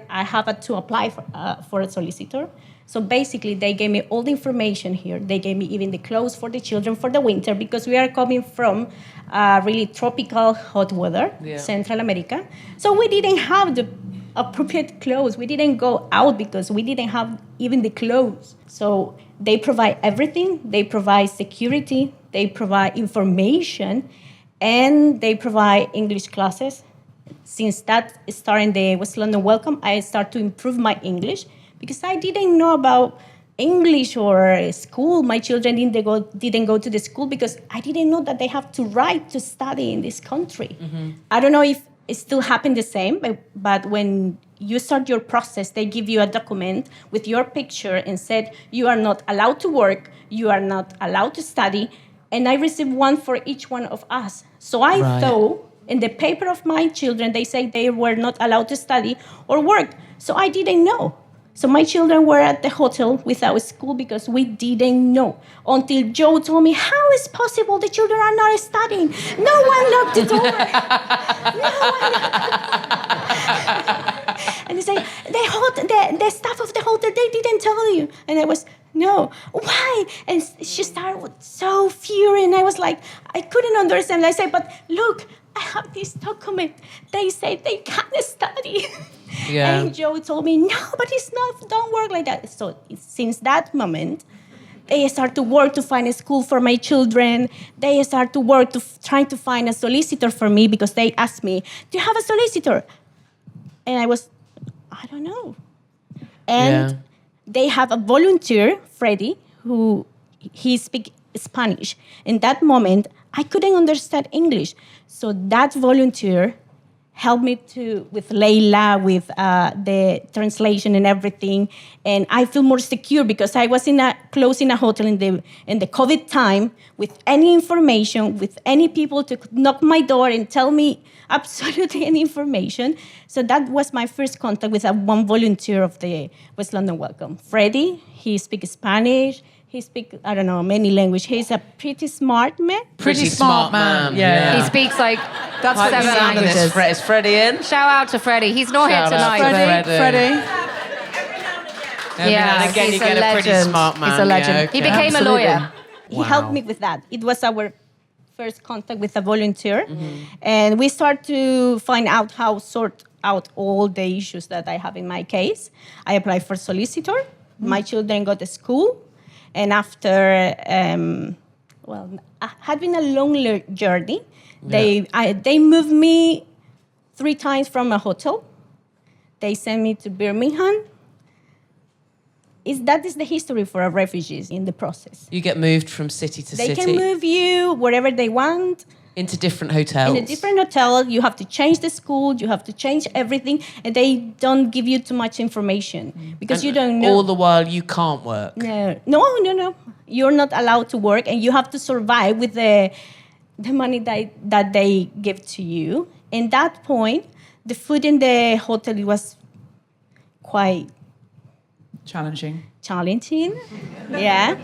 I have to apply for a solicitor. So basically, they gave me all the information here. They gave me even the clothes for the children for the winter because we are coming from really tropical hot weather, Central America. So we didn't have the appropriate clothes. We didn't go out because we didn't have even the clothes. So they provide everything. They provide security. They provide information. And they provide English classes. Since that starting the West London Welcome, I started to improve my English because I didn't know about English or school. My children didn't go to the school because I didn't know that they have to write to study in this country. Mm-hmm. I don't know if it still happened the same, but when you start your process, they give you a document with your picture and said you are not allowed to work, you are not allowed to study, and I received one for each one of us. So I thought in the paper of my children, they say they were not allowed to study or work. So I didn't know. So my children were at the hotel without school because we didn't know. Until Joe told me, how is possible the children are not studying? No one locked the door. No one. And they say, the staff of the hotel, they didn't tell you. And I was, no, why? And she started with so fury. And I was like, I couldn't understand. I said, but look, I have this document. They say they can't study. Yeah. And Joe told me, no, but it's not, don't work like that. So since that moment, they start to work to find a school for my children. They start to work to trying to find a solicitor for me because they asked me, do you have a solicitor? And I was, I don't know. And they have a volunteer, Freddie, who he speaks Spanish. In that moment, I couldn't understand English. So that volunteer helped me with Leyla, with the translation and everything. And I feel more secure because I was close in a hotel in the COVID time with any information, with any people to knock my door and tell me absolutely any information. So that was my first contact with one volunteer of the West London Welcome. Freddie, he speaks Spanish. He speaks, I don't know, many languages. He's a pretty smart man. Pretty smart man. Yeah. He speaks like That's Like 7 the sound of this. languages. Is Freddie in? Shout out to Freddie. He's not Shout here out tonight. to Freddie. Every now and again, he's you get a pretty smart man. He's a legend. Yeah, He okay. became a lawyer. He helped me with that. It was our first contact with a volunteer. Mm-hmm. And we start to find out how sort out all the issues that I have in my case. I applied for solicitor. Mm-hmm. My children got to school. And after, it had been a long journey. They moved me 3 times from a hotel. They sent me to Birmingham. That is the history for refugees in the process. You get moved from city to They city. can move you wherever they want. Into different hotels. In a different hotel, you have to change the school, you have to change everything, and they don't give you too much information because you don't know. All the while, you can't work. No. You're not allowed to work, and you have to survive with the money that they give to you. And that point, the food in the hotel was quite Challenging. Yeah.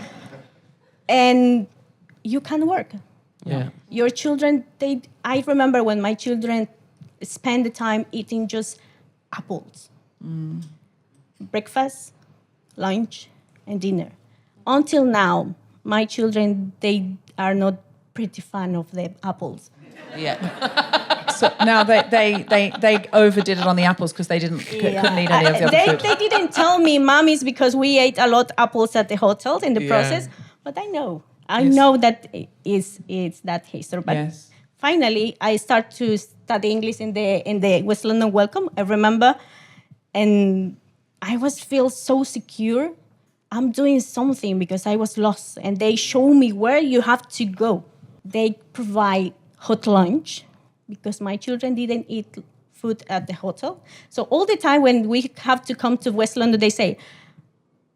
And you can't work. Yeah. Your children, I remember when my children spend the time eating just apples. Breakfast, lunch, and dinner. Until now, my children, they are not pretty fan of the apples. Yeah. So now they overdid it on the apples because they couldn't eat any of the other food. They didn't tell me, Mommies, because we ate a lot of apples at the hotels in the process. But I know. I know that it's that history. But finally, I start to study English in the West London Welcome. I remember, and I feel so secure. I'm doing something because I was lost, and they show me where you have to go. They provide hot lunch because my children didn't eat food at the hotel. So all the time when we have to come to West London, they say,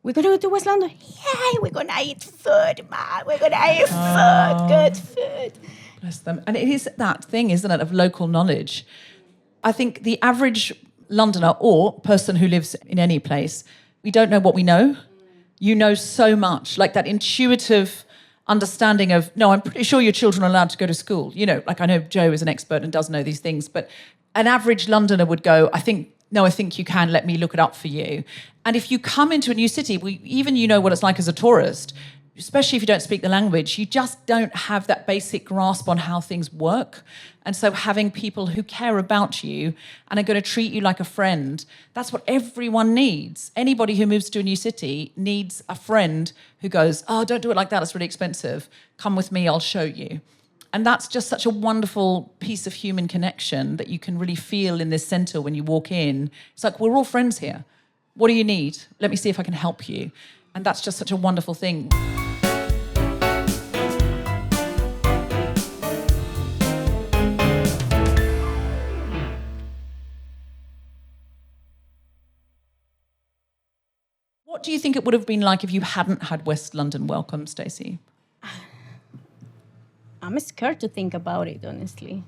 "We're going to go to West London." "Yay, we're going to eat food, Ma. We're going to eat food, good food." Bless them. And it is that thing, isn't it, of local knowledge. I think the average Londoner or person who lives in any place, we don't know what we know. You know so much, like that intuitive understanding of, no, I'm pretty sure your children are allowed to go to school. You know, like I know Joe is an expert and does know these things, but an average Londoner would go, I think you can, let me look it up for you. And if you come into a new city, even you know what it's like as a tourist, especially if you don't speak the language, you just don't have that basic grasp on how things work. And so having people who care about you and are going to treat you like a friend, that's what everyone needs. Anybody who moves to a new city needs a friend who goes, "Oh, don't do it like that, it's really expensive. Come with me, I'll show you." And that's just such a wonderful piece of human connection that you can really feel in this centre when you walk in. It's like, we're all friends here. What do you need? Let me see if I can help you. And that's just such a wonderful thing. What do you think it would have been like if you hadn't had West London Welcome, Stacey? I'm scared to think about it, honestly.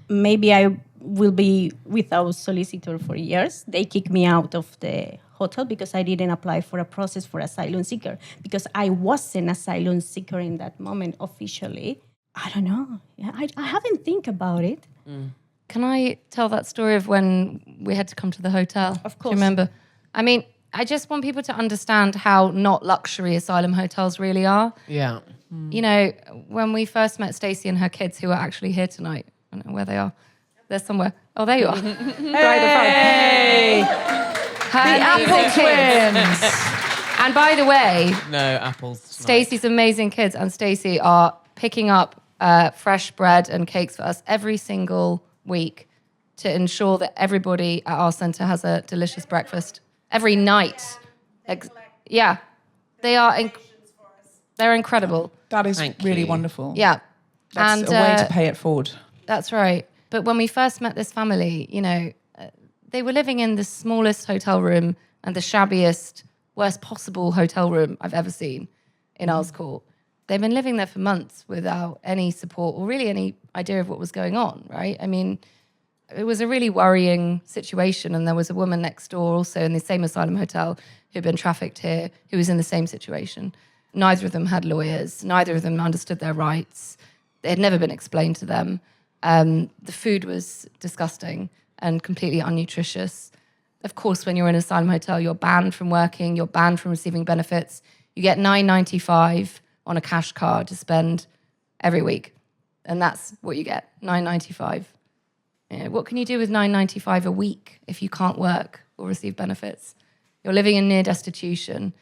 Maybe I will be without solicitor for years. They kicked me out of the hotel because I didn't apply for a process for asylum seeker, because I was an asylum seeker in that moment officially. I don't know. I haven't think about it. Can I tell that story of when we had to come to the hotel? Of course. Do you remember? I mean, I just want people to understand how not luxury asylum hotels really are. Yeah. You know, when we first met Stacey and her kids, who are actually here tonight, I don't know where they are. They're somewhere. Oh, there you are. Hey! The Apple Twins! And by the way, No apples tonight. Stacey's amazing kids and Stacey are picking up fresh bread and cakes for us every single week to ensure that everybody at our centre has a delicious breakfast every night. Yeah, they are. They're incredible. That is Thank really you. wonderful. Yeah, That's a way to pay it forward. That's right. But when we first met this family, you know, they were living in the smallest hotel room and the shabbiest, worst possible hotel room I've ever seen in Earls Court. They've been living there for months without any support or really any idea of what was going on, right? I mean, it was a really worrying situation, and there was a woman next door also in the same asylum hotel who'd been trafficked here who was in the same situation. Neither of them had lawyers. Neither of them understood their rights. It had never been explained to them. The food was disgusting and completely unnutritious. Of course, when you're in an asylum hotel, you're banned from working, you're banned from receiving benefits. You get $9.95 on a cash card to spend every week. And that's what you get, $9.95. You know, what can you do with $9.95 a week if you can't work or receive benefits? You're living in near destitution.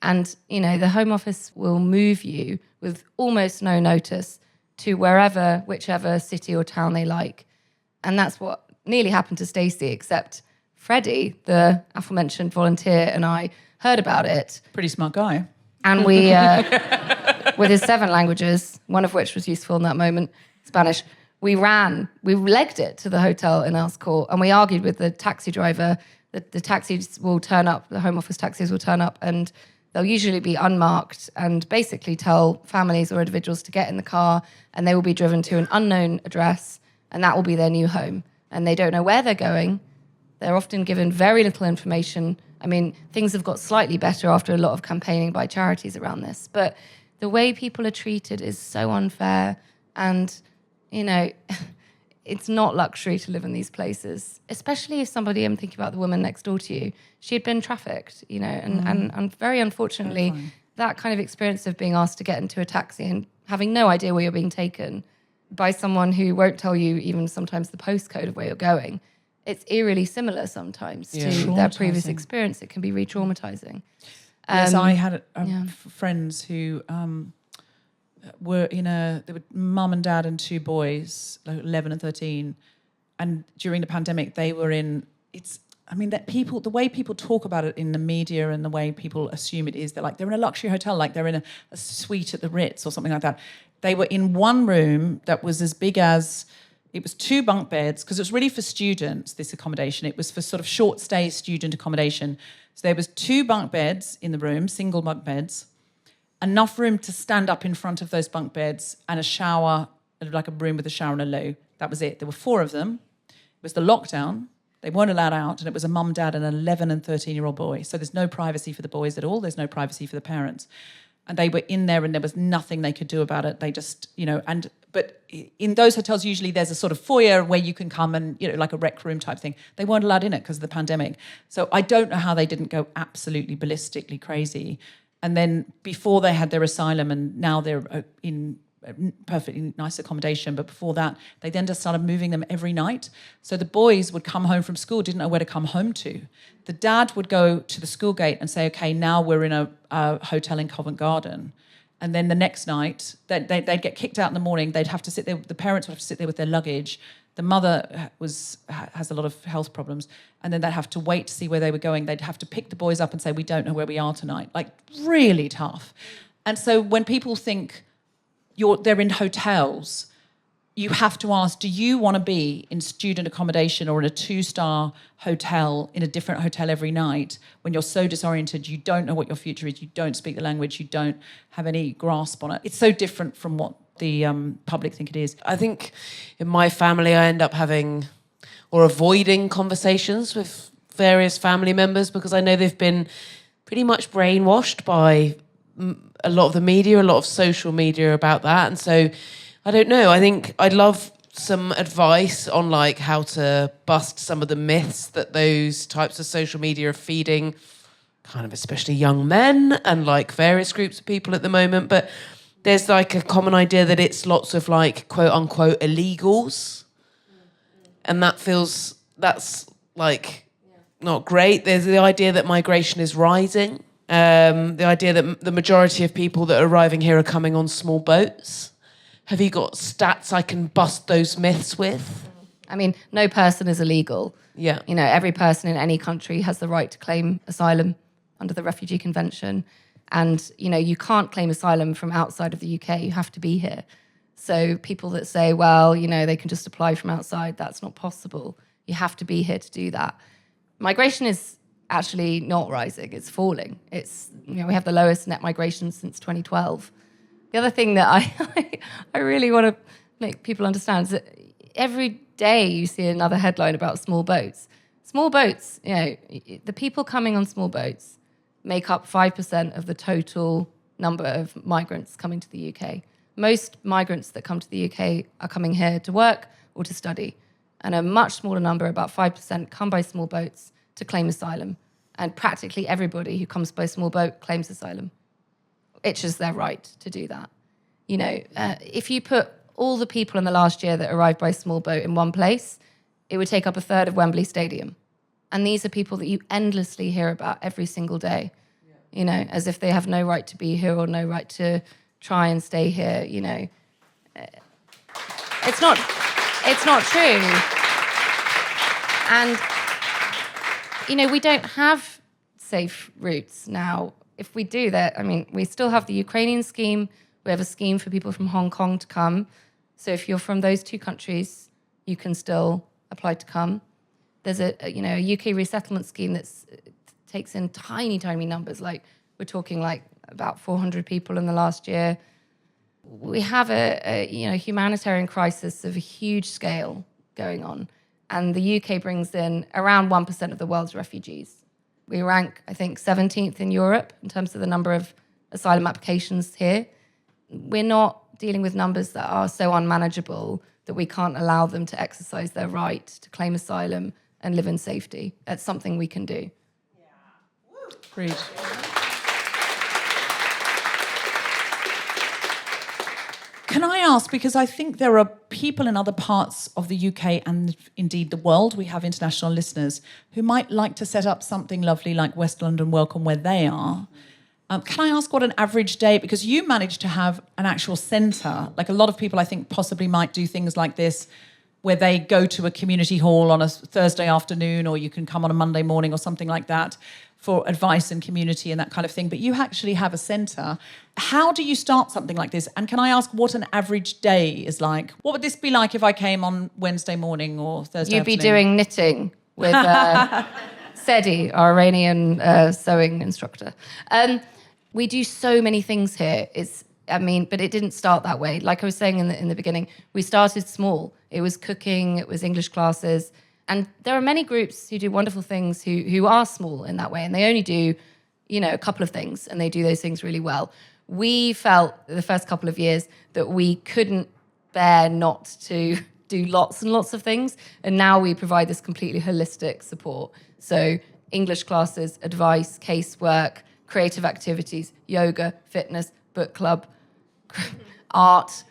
And, you know, the Home Office will move you with almost no notice to whichever city or town they like. And that's what nearly happened to Stacey, except Freddie, the aforementioned volunteer, and I heard about it. Pretty smart guy. And we, with his 7 languages, one of which was useful in that moment, Spanish, we legged it to the hotel in Earls Court, and we argued with the taxi driver that the taxis will turn up, the Home Office taxis will turn up, and they'll usually be unmarked and basically tell families or individuals to get in the car, and they will be driven to an unknown address, and that will be their new home. And they don't know where they're going. They're often given very little information. I mean, things have got slightly better after a lot of campaigning by charities around this, but the way people are treated is so unfair, and, you know, it's not luxury to live in these places, especially if somebody, I'm thinking about the woman next door to you, she had been trafficked, you know, and very unfortunately, that kind of experience of being asked to get into a taxi and having no idea where you're being taken by someone who won't tell you even sometimes the postcode of where you're going, it's eerily similar sometimes to their previous experience. It can be re-traumatizing. Yes, I had friends who were there were mum and dad and 2 boys, like 11 and 13, and during the pandemic they were the way people talk about it in the media and the way people assume it is, they're in a luxury hotel, like they're in a suite at the Ritz or something like that. They were in one room that was as big as, it was 2 bunk beds, because it was really for students, this accommodation. It was for sort of short stay student accommodation. So there was 2 bunk beds in the room, single bunk beds, enough room to stand up in front of those bunk beds, and a shower, like a room with a shower and a loo. That was it. There were 4 of them. It was the lockdown. They weren't allowed out, and it was a mum, dad, and an 11 and 13-year-old boy. So there's no privacy for the boys at all. There's no privacy for the parents. And they were in there, and there was nothing they could do about it. They just, but in those hotels, usually there's a sort of foyer where you can come and, like a rec room type thing. They weren't allowed in it because of the pandemic. So I don't know how they didn't go absolutely ballistically crazy. And then before they had their asylum, and now they're in perfectly nice accommodation, but before that, they then just started moving them every night. So the boys would come home from school, didn't know where to come home to. The dad would go to the school gate and say, okay, now we're in a hotel in Covent Garden. And then the next night, they'd get kicked out in the morning. They'd have to sit there. The parents would have to sit there with their luggage. The mother has a lot of health problems, and then they'd have to wait to see where they were going. They'd have to pick the boys up and say, we don't know where we are tonight. Like, really tough. And so when people think they're in hotels, you have to ask, do you want to be in student accommodation or in a 2-star hotel, in a different hotel every night, when you're so disoriented, you don't know what your future is, you don't speak the language, you don't have any grasp on it? It's so different from what the public think it is. I think in my family, I end up having or avoiding conversations with various family members because I know they've been pretty much brainwashed by a lot of the media, a lot of social media about that. And so I don't know. I think I'd love some advice on like how to bust some of the myths that those types of social media are feeding, kind of especially young men and like various groups of people at the moment. But there's like a common idea that it's lots of like quote unquote illegals. And that's like not great. There's the idea that migration is rising. The idea that the majority of people that are arriving here are coming on small boats. Have you got stats I can bust those myths with? I mean, no person is illegal. Yeah. You know, every person in any country has the right to claim asylum under the Refugee Convention. And, you know, you can't claim asylum from outside of the UK. You have to be here. So people that say, well, you know, they can just apply from outside, that's not possible. You have to be here to do that. Migration is actually not rising, it's falling. It's, you know, we have the lowest net migration since 2012. The other thing that I really want to make people understand is that every day you see another headline about small boats. Small boats, you know, the people coming on small boats make up 5% of the total number of migrants coming to the UK. Most migrants that come to the UK are coming here to work or to study. And a much smaller number, about 5%, come by small boats to claim asylum. And practically everybody who comes by small boat claims asylum. It's just their right to do that. You know, if you put all the people in the last year that arrived by small boat in one place, it would take up a third of Wembley Stadium. And these are people that you endlessly hear about every single day, you know, as if they have no right to be here or no right to try and stay here, you know. It's not true. And, we don't have safe routes now. If we do that, we still have the Ukrainian scheme. We have a scheme for people from Hong Kong to come. So if you're from those two countries, you can still apply to come. There's a UK resettlement scheme that takes in tiny, tiny numbers. Like we're talking like about 400 people in the last year. We have a humanitarian crisis of a huge scale going on. And the UK brings in around 1% of the world's refugees. We rank, I think, 17th in Europe in terms of the number of asylum applications here. We're not dealing with numbers that are so unmanageable that we can't allow them to exercise their right to claim asylum and live in safety. That's something we can do. Agreed. Can I ask, because I think there are people in other parts of the UK and indeed the world, we have international listeners, who might like to set up something lovely like West London Welcome where they are. Can I ask what an average day, because you managed to have an actual centre, like a lot of people I think possibly might do things like this, where they go to a community hall on a Thursday afternoon, or you can come on a Monday morning or something like that for advice and community and that kind of thing. But you actually have a centre. How do you start something like this? And can I ask what an average day is like? What would this be like if I came on Wednesday morning or Thursday afternoon? You'd be doing knitting with Sedi, our Iranian sewing instructor. We do so many things here. But it didn't start that way. Like I was saying in the beginning, we started small. It was cooking, it was English classes. And there are many groups who do wonderful things who are small in that way. And they only do, a couple of things, and they do those things really well. We felt the first couple of years that we couldn't bear not to do lots and lots of things. And now we provide this completely holistic support. So English classes, advice, casework, creative activities, yoga, fitness, book club, art,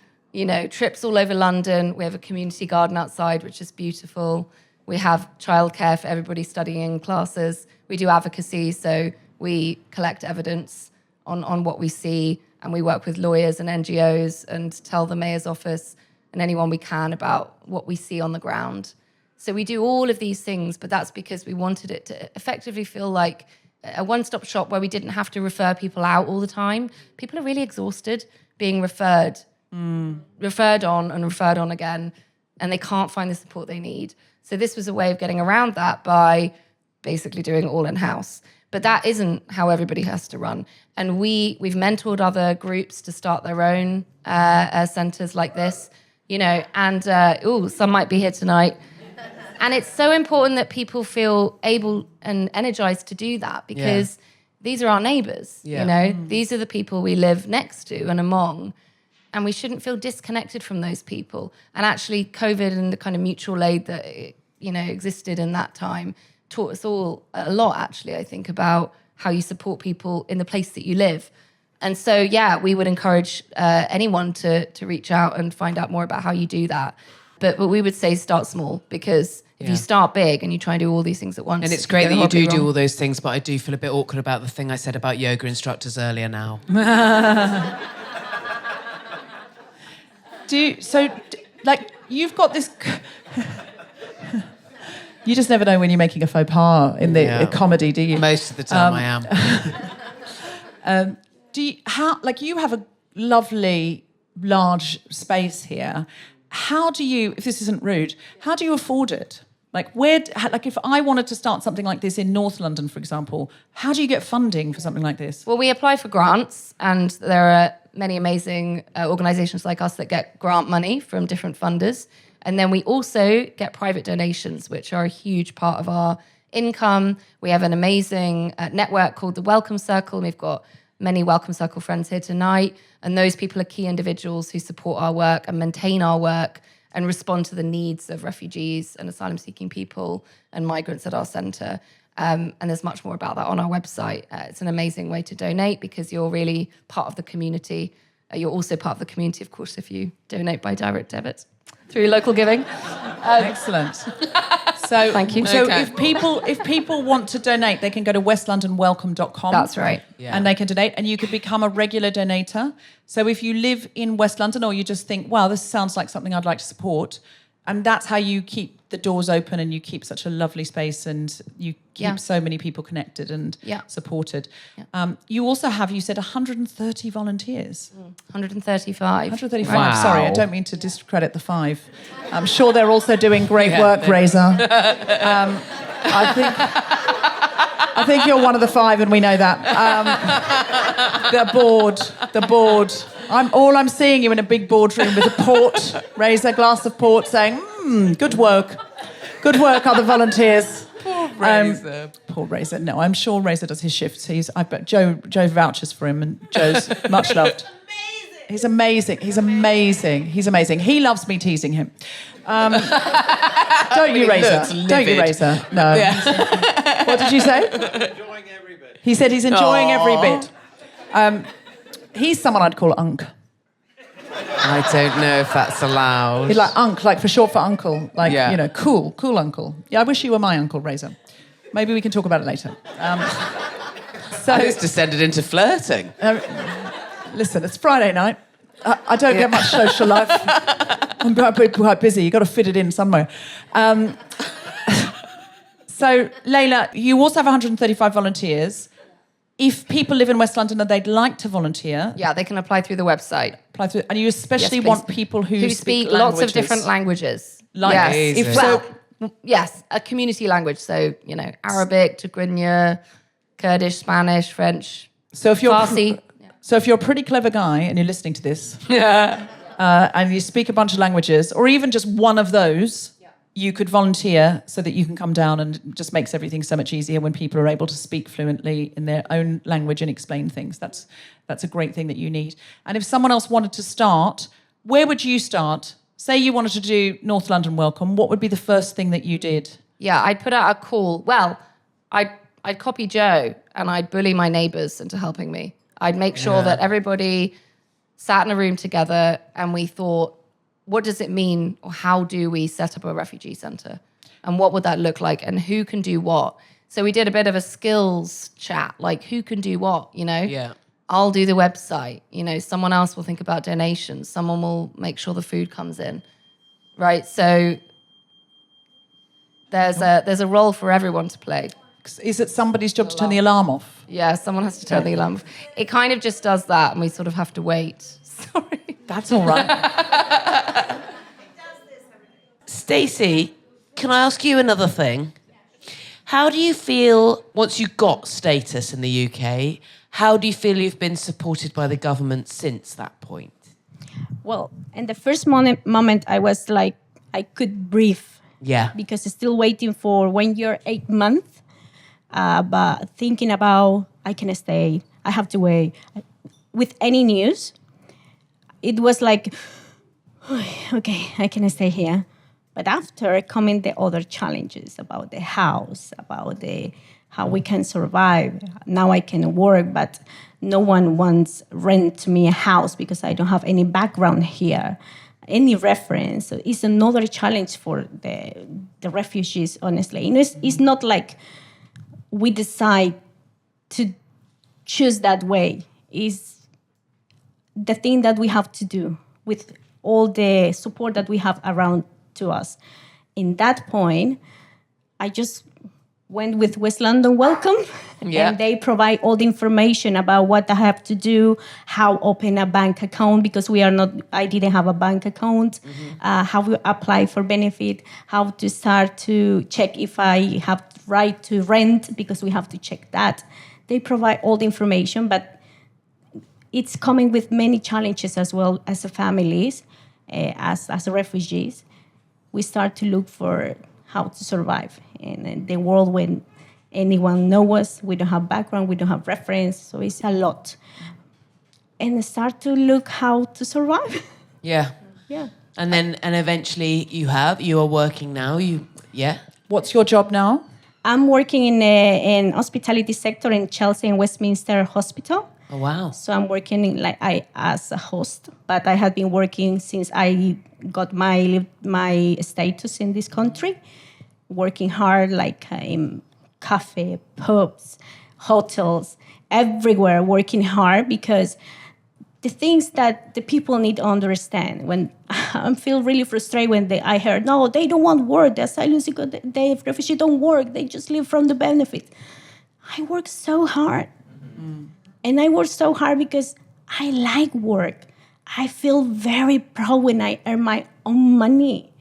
trips all over London. We have a community garden outside, which is beautiful. We have childcare for everybody studying classes. We do advocacy, so we collect evidence on what we see, and we work with lawyers and NGOs and tell the mayor's office and anyone we can about what we see on the ground. So we do all of these things, but that's because we wanted it to effectively feel like a one-stop shop where we didn't have to refer people out all the time. People are really exhausted being referred on again, and they can't find the support they need. So this was a way of getting around that by basically doing it all in-house. But that isn't how everybody has to run. And we've mentored other groups to start their own centres like this, and some might be here tonight. And it's so important that people feel able and energized to do that, because these are our neighbours, These are the people we live next to and among, and we shouldn't feel disconnected from those people. And actually COVID and the kind of mutual aid that, existed in that time taught us all a lot, actually, I think, about how you support people in the place that you live. And so, we would encourage anyone to reach out and find out more about how you do that. But we would say start small, because if you start big and you try and do all these things at once... And it's great that you do all those things, but I do feel a bit awkward about the thing I said about yoga instructors earlier now. You've got this... You just never know when you're making a faux pas in the comedy, do you? Most of the time I am. You have a lovely, large space here. How do you, if this isn't rude, how do you afford it? If I wanted to start something like this in North London, for example, how do you get funding for something like this? Well, we apply for grants, and there are many amazing organisations like us that get grant money from different funders. And then we also get private donations, which are a huge part of our income. We have an amazing network called the Welcome Circle, and we've got many Welcome Circle friends here tonight. And those people are key individuals who support our work and maintain our work and respond to the needs of refugees and asylum-seeking people and migrants at our centre. And there's much more about that on our website. It's an amazing way to donate, because you're really part of the community. You're also part of the community, of course, if you donate by direct debit through local giving. Excellent. So, thank you. So if people want to donate, they can go to westlondonwelcome.com. That's right. Yeah. And they can donate, and you could become a regular donator. So if you live in West London, or you just think, wow, this sounds like something I'd like to support, And that's how you keep the doors open and you keep such a lovely space and you keep so many people connected and supported. Yeah. You also have, you said, 130 volunteers. 135. 135. Wow. Sorry, I don't mean to discredit the 5. I'm sure they're also doing great work, Reza. I think you're one of the 5 and we know that. The board. I'm seeing you in a big boardroom with a port, Reza, glass of port, saying, good work. Good work, other volunteers. Poor Reza. Poor Reza. No, I'm sure Reza does his shifts. I bet Joe vouches for him, and Joe's much loved. He's amazing. He loves me teasing him. Don't you, Reza? Don't you, Reza? No. Yeah. What did you say? Enjoying every bit. He said he's enjoying every bit. He's someone I'd call Unc. I don't know if that's allowed. He's like Unc, like for short for uncle. Like, cool uncle. Yeah, I wish you were my uncle, Reza. Maybe we can talk about it later. So it's descended into flirting. Listen, it's Friday night. I don't get much social life. I'm quite busy. You've got to fit it in somewhere. So, Leyla, you also have 135 volunteers. If people live in West London and they'd like to volunteer... Yeah, they can apply through the website. And you especially want people who speak lots of different languages. Yes, a community language. So, Arabic, Tigrinya, Kurdish, Spanish, French, Farsi. So if you're a pretty clever guy and you're listening to this, and you speak a bunch of languages, or even just one of those, you could volunteer so that you can come down, and it just makes everything so much easier when people are able to speak fluently in their own language and explain things. That's a great thing that you need. And if someone else wanted to start, where would you start? Say you wanted to do North London Welcome, what would be the first thing that you did? Yeah, I'd put out a call. Well, I'd copy Joe and I'd bully my neighbours into helping me. I'd make sure that everybody sat in a room together and we thought, what does it mean, or how do we set up a refugee centre? And what would that look like? And who can do what? So we did a bit of a skills chat, like who can do what, Yeah. I'll do the website, someone else will think about donations, someone will make sure the food comes in, right? So there's a role for everyone to play. Is it somebody's job to turn the alarm off? Yeah, someone has to turn the alarm off. It kind of just does that, and we sort of have to wait. Sorry. That's all right. Stacey, can I ask you another thing? How do you feel, once you got status in the UK, how do you feel you've been supported by the government since that point? Well, in the first moment, I was like, I could breathe. Yeah. Because still waiting for 1 year, 8 months. But thinking about, I can stay, I have to wait. With any news, it was like, okay, I can stay here. But after coming the other challenges about the house, about how we can survive. Now I can work, but no one wants rent me a house because I don't have any background here, any reference. So it's another challenge for the refugees, honestly. It's not like we decide to choose that way. It's the thing that we have to do with all the support that we have around to us. In that point, I just went with West London Welcome, and they provide all the information about what I have to do, how open a bank account, because I didn't have a bank account, how we apply for benefit, how to start to check if I have right to rent, because we have to check that. They provide all the information, but it's coming with many challenges as well as families, as refugees. We start to look for how to survive in the world when anyone knows us, we don't have background, we don't have reference, so it's a lot. And start to look how to survive. Yeah. Yeah. And eventually you are working now. What's your job now? I'm working in hospitality sector in Chelsea and Westminster Hospital. Oh wow! So I'm working as a host, but I have been working since I got my status in this country, working hard in cafe, pubs, hotels, everywhere, working hard because the things that the people need to understand. When I feel really frustrated when I heard, no, they don't want work. The asylum seeker, the refugee don't work. They just live from the benefit. I work so hard. And I work so hard because I like work. I feel very proud when I earn my own money.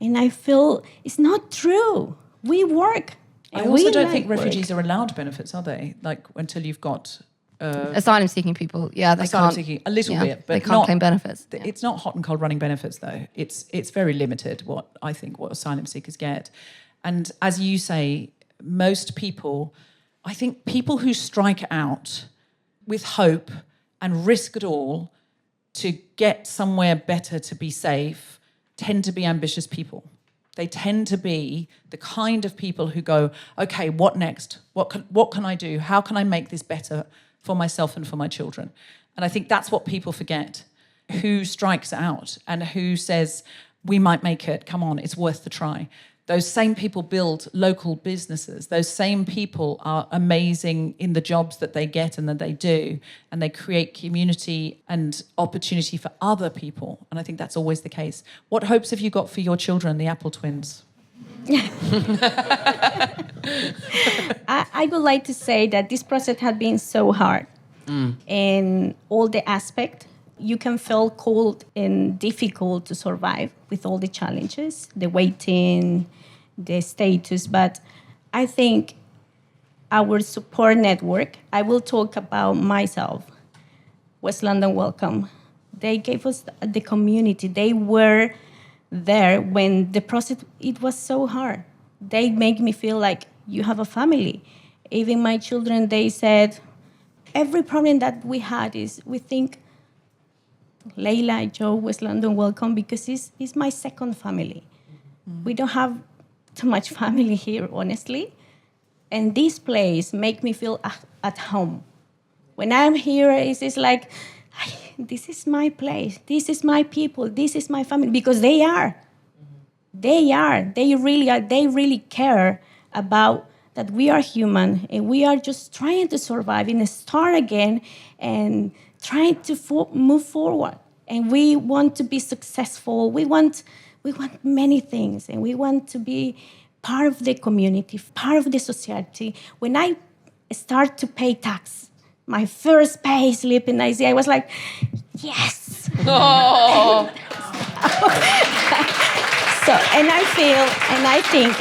And I feel it's not true. We work. I also don't think refugees are allowed benefits, are they? Like, until you've got... Asylum seeking people, they asylum can't. seeking, a little bit, but they can't claim benefits. It's not hot and cold running benefits, though. It's very limited what asylum seekers get. And as you say, most people, I think people who strike out with hope and risk it all to get somewhere better, to be safe, tend to be ambitious people. They tend to be the kind of people who go, okay, what next? What can I do? How can I make this better for myself and for my children? And I think that's what people forget. Who strikes out and who says, we might make it, come on, it's worth the try. Those same people build local businesses. Those same people are amazing in the jobs that they get and that they do, and they create community and opportunity for other people. And I think that's always the case. What hopes have you got for your children, the Apple twins? I would like to say that this process has been so hard. And all the aspects, you can feel cold and difficult to survive with all the challenges, the waiting, the status. But I think our support network, I will talk about myself, West London Welcome. They gave us the community. They were there when the process, it was so hard. They make me feel like you have a family. Even my children, they said, every problem that we had is we think, Leyla, Joe, West London Welcome, because it's my second family. We don't have too much family here, honestly. And this place make me feel at home. When I'm here, it's like, this is my place. This is my people. This is my family. Because they are. They are. They really are. They really care about that we are human and we are just trying to survive and start again and trying to move forward. And we want to be successful. We want many things, and we want to be part of the community, part of the society. When I start to pay tax, my first pay slip in IC, I was like, yes. Oh. And I think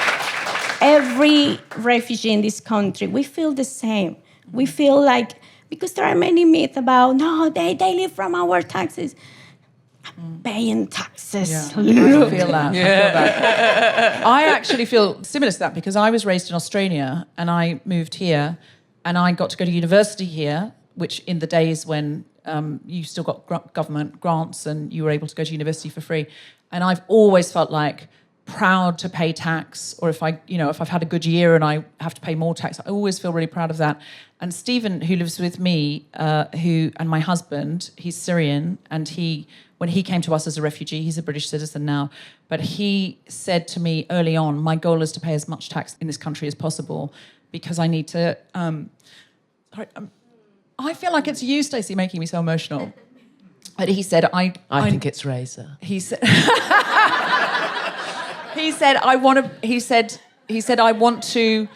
every refugee in this country, we feel the same. We feel like, because there are many myths about, no, they live from our taxes. I'm paying taxes. Yeah, I feel that. Yeah. I actually feel similar to that because I was raised in Australia and I moved here and I got to go to university here, which in the days when you still got government grants and you were able to go to university for free. And I've always felt like proud to pay tax, or if I've had a good year and I have to pay more tax, I always feel really proud of that. And Stephen, who lives with me, and my husband, he's Syrian, and when he came to us as a refugee, he's a British citizen now, but he said to me early on, my goal is to pay as much tax in this country as possible because I need to... I feel like it's you, Stacey, making me so emotional. But he said, I think it's Razor. He said... He said, I want to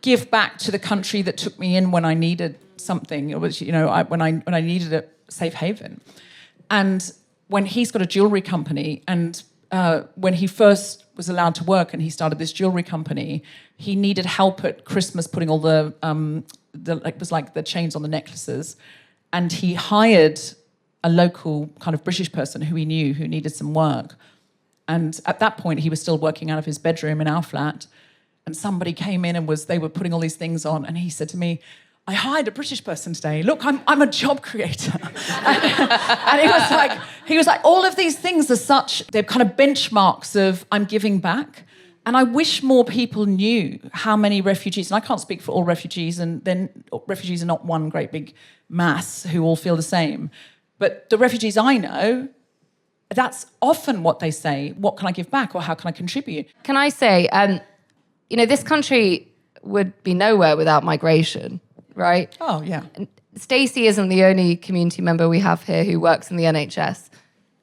give back to the country that took me in when I needed something. It was, when I needed a safe haven. And when he's got a jewelry company, and when he first was allowed to work and he started this jewelry company, he needed help at Christmas putting all the chains on the necklaces, and he hired a local kind of British person who he knew who needed some work. And at that point, he was still working out of his bedroom in our flat. And somebody came in and they were putting all these things on. And he said to me, I hired a British person today. Look, I'm a job creator. And he was like, all of these things are they're kind of benchmarks of I'm giving back. And I wish more people knew how many refugees, and I can't speak for all refugees, and then refugees are not one great big mass who all feel the same. But the refugees I know, that's often what they say. What can I give back, or how can I contribute? Can I say, this country would be nowhere without migration, right? Oh, yeah. Stacey isn't the only community member we have here who works in the NHS.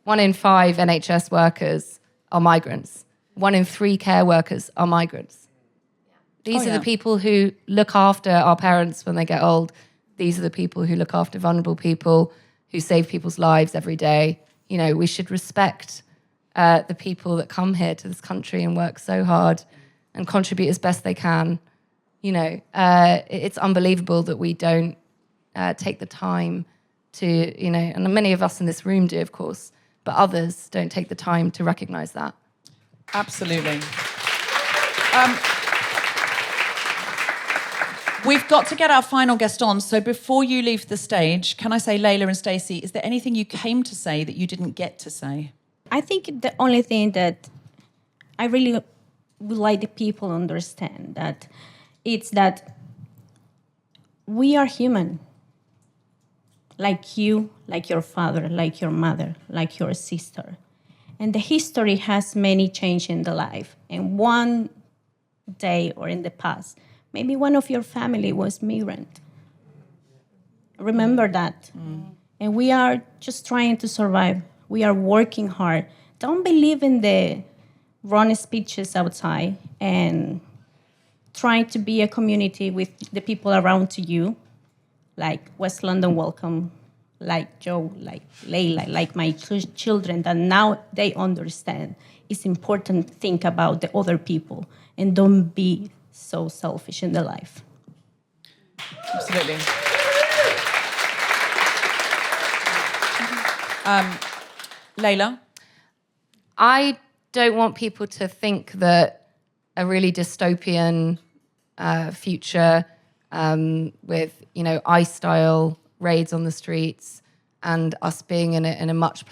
1 in 5 NHS workers are migrants. 1 in 3 care workers are migrants. These are the people who look after our parents when they get old. These are the people who look after vulnerable people, who save people's lives every day. You know, we should respect the people that come here to this country and work so hard and contribute as best they can. You know, it's unbelievable that we don't take the time to, you know, and many of us in this room do, of course, but others don't take the time to recognise that. Absolutely. We've got to get our final guest on, so before you leave the stage, can I say, Leyla and Stacey, is there anything you came to say that you didn't get to say? I think the only thing that I really would like the people to understand that it's that we are human. Like you, like your father, like your mother, like your sister. And the history has many changes in the life. And one day or in the past, maybe one of your family was migrant. Remember that. And we are just trying to survive. We are working hard. Don't believe in the wrong speeches outside and trying to be a community with the people around to you, like West London Welcome, like Joe, like Leyla, like my children, that now they understand it's important to think about the other people and don't be so selfish in their life. Absolutely. Leyla? I don't want people to think that a really dystopian future with, you know, ICE-style raids on the streets and us being in a much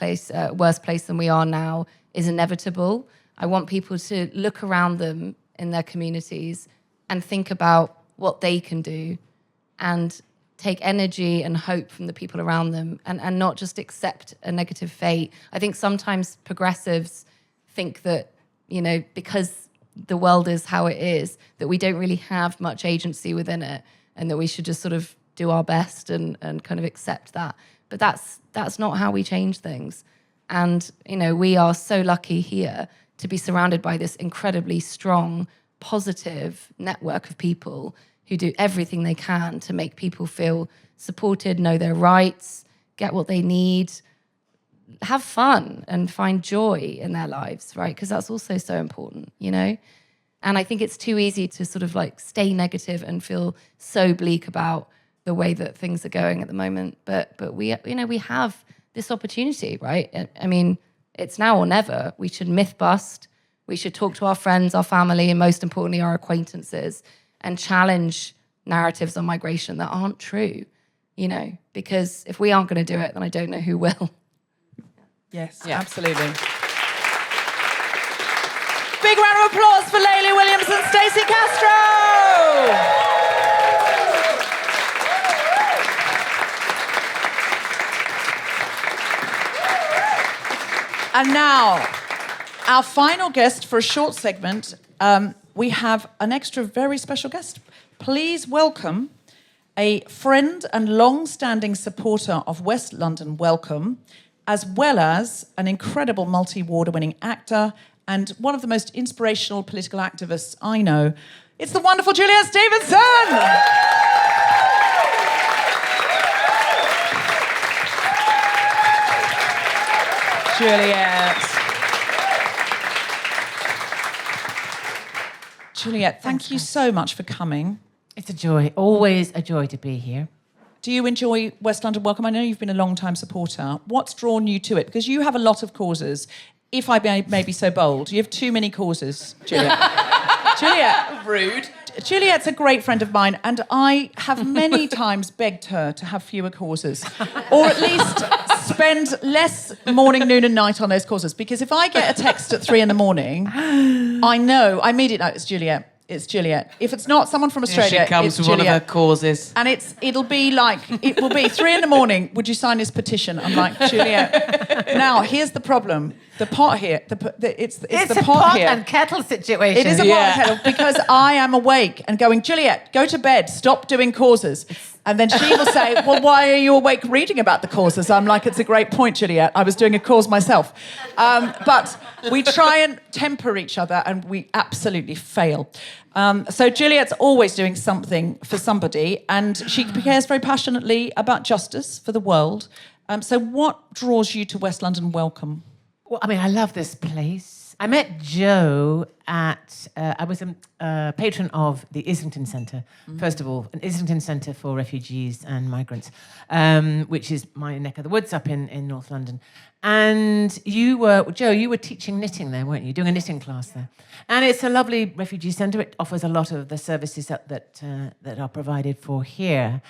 worse place than we are now is inevitable. I want people to look around them in their communities and think about what they can do and take energy and hope from the people around them and not just accept a negative fate. I think sometimes progressives think that, you know, because the world is how it is, that we don't really have much agency within it and that we should just sort of do our best and kind of accept that. But that's not how we change things. And, you know, we are so lucky here to be surrounded by this incredibly strong, positive network of people who do everything they can to make people feel supported, know their rights, get what they need, have fun and find joy in their lives, right? Because that's also so important, you know? And I think it's too easy to sort of like stay negative and feel so bleak about the way that things are going at the moment. But we, you know, we have this opportunity, right? I mean, it's now or never. We should myth bust. We should talk to our friends, our family, and most importantly, our acquaintances, and challenge narratives on migration that aren't true, you know? Because if we aren't going to do it, then I don't know who will. Yes, absolutely. Big round of applause for Leyla Williams and Steasy Castro! And now, our final guest for a short segment, we have an extra very special guest. Please welcome a friend and long-standing supporter of West London Welcome, as well as an incredible multi-award-winning actor and one of the most inspirational political activists I know. It's the wonderful Juliet Stevenson! Juliet, thank you so much for coming. It's a joy, always a joy to be here. Do you enjoy West London Welcome? I know you've been a long-time supporter. What's drawn you to it? Because you have a lot of causes. If I may be so bold, you have too many causes, Juliet. Juliet. Rude. Juliet's a great friend of mine, and I have many times begged her to have fewer causes, or at least spend less morning, noon and night on those causes. Because if I get a text at 3 a.m, I immediately know it's Juliet. It's Juliet. If it's not someone from Australia, she comes it's with Juliet. one of her causes. And it will be 3 a.m, would you sign this petition? I'm like, Juliet. Now, here's the problem. The pot here. It's It's the a pot pot here. and kettle situation. It is a pot and kettle because I am awake and going, Juliet, go to bed, stop doing causes. And then she will say, well, why are you awake reading about the causes? I'm like, it's a great point, Juliet. I was doing a cause myself. But we try and temper each other and we absolutely fail. So Juliet's always doing something for somebody and she cares very passionately about justice for the world. So what draws you to West London Welcome? Well, I mean, I love this place. I met Joe at, I was a patron of the Islington Centre, first of all, an Islington Centre for refugees and migrants, which is my neck of the woods up in North London. And Joe, you were teaching knitting there, weren't you? Doing a knitting class there. And it's a lovely refugee centre. It offers a lot of the services that are provided for here.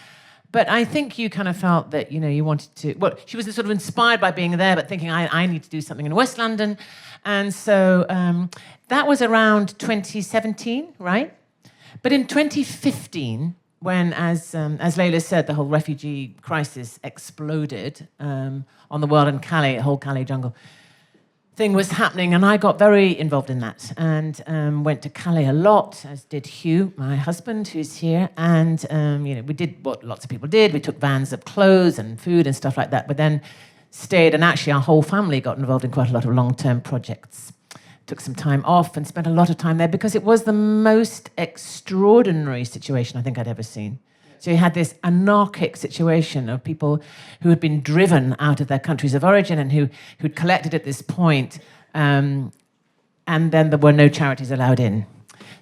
But I think you kind of felt that, you wanted to... Well, she was sort of inspired by being there, but thinking, I need to do something in West London. And so that was around 2017, right? But in 2015, when, as Leyla said, the whole refugee crisis exploded on the world in Calais, the whole Calais jungle thing was happening, and I got very involved in that and went to Calais a lot, as did Hugh, my husband, who's here. And we did what lots of people did. We took vans of clothes and food and stuff like that, but then stayed, and actually our whole family got involved in quite a lot of long-term projects. Took some time off and spent a lot of time there because it was the most extraordinary situation I think I'd ever seen. So you had this anarchic situation of people who had been driven out of their countries of origin and who'd collected at this point, and then there were no charities allowed in.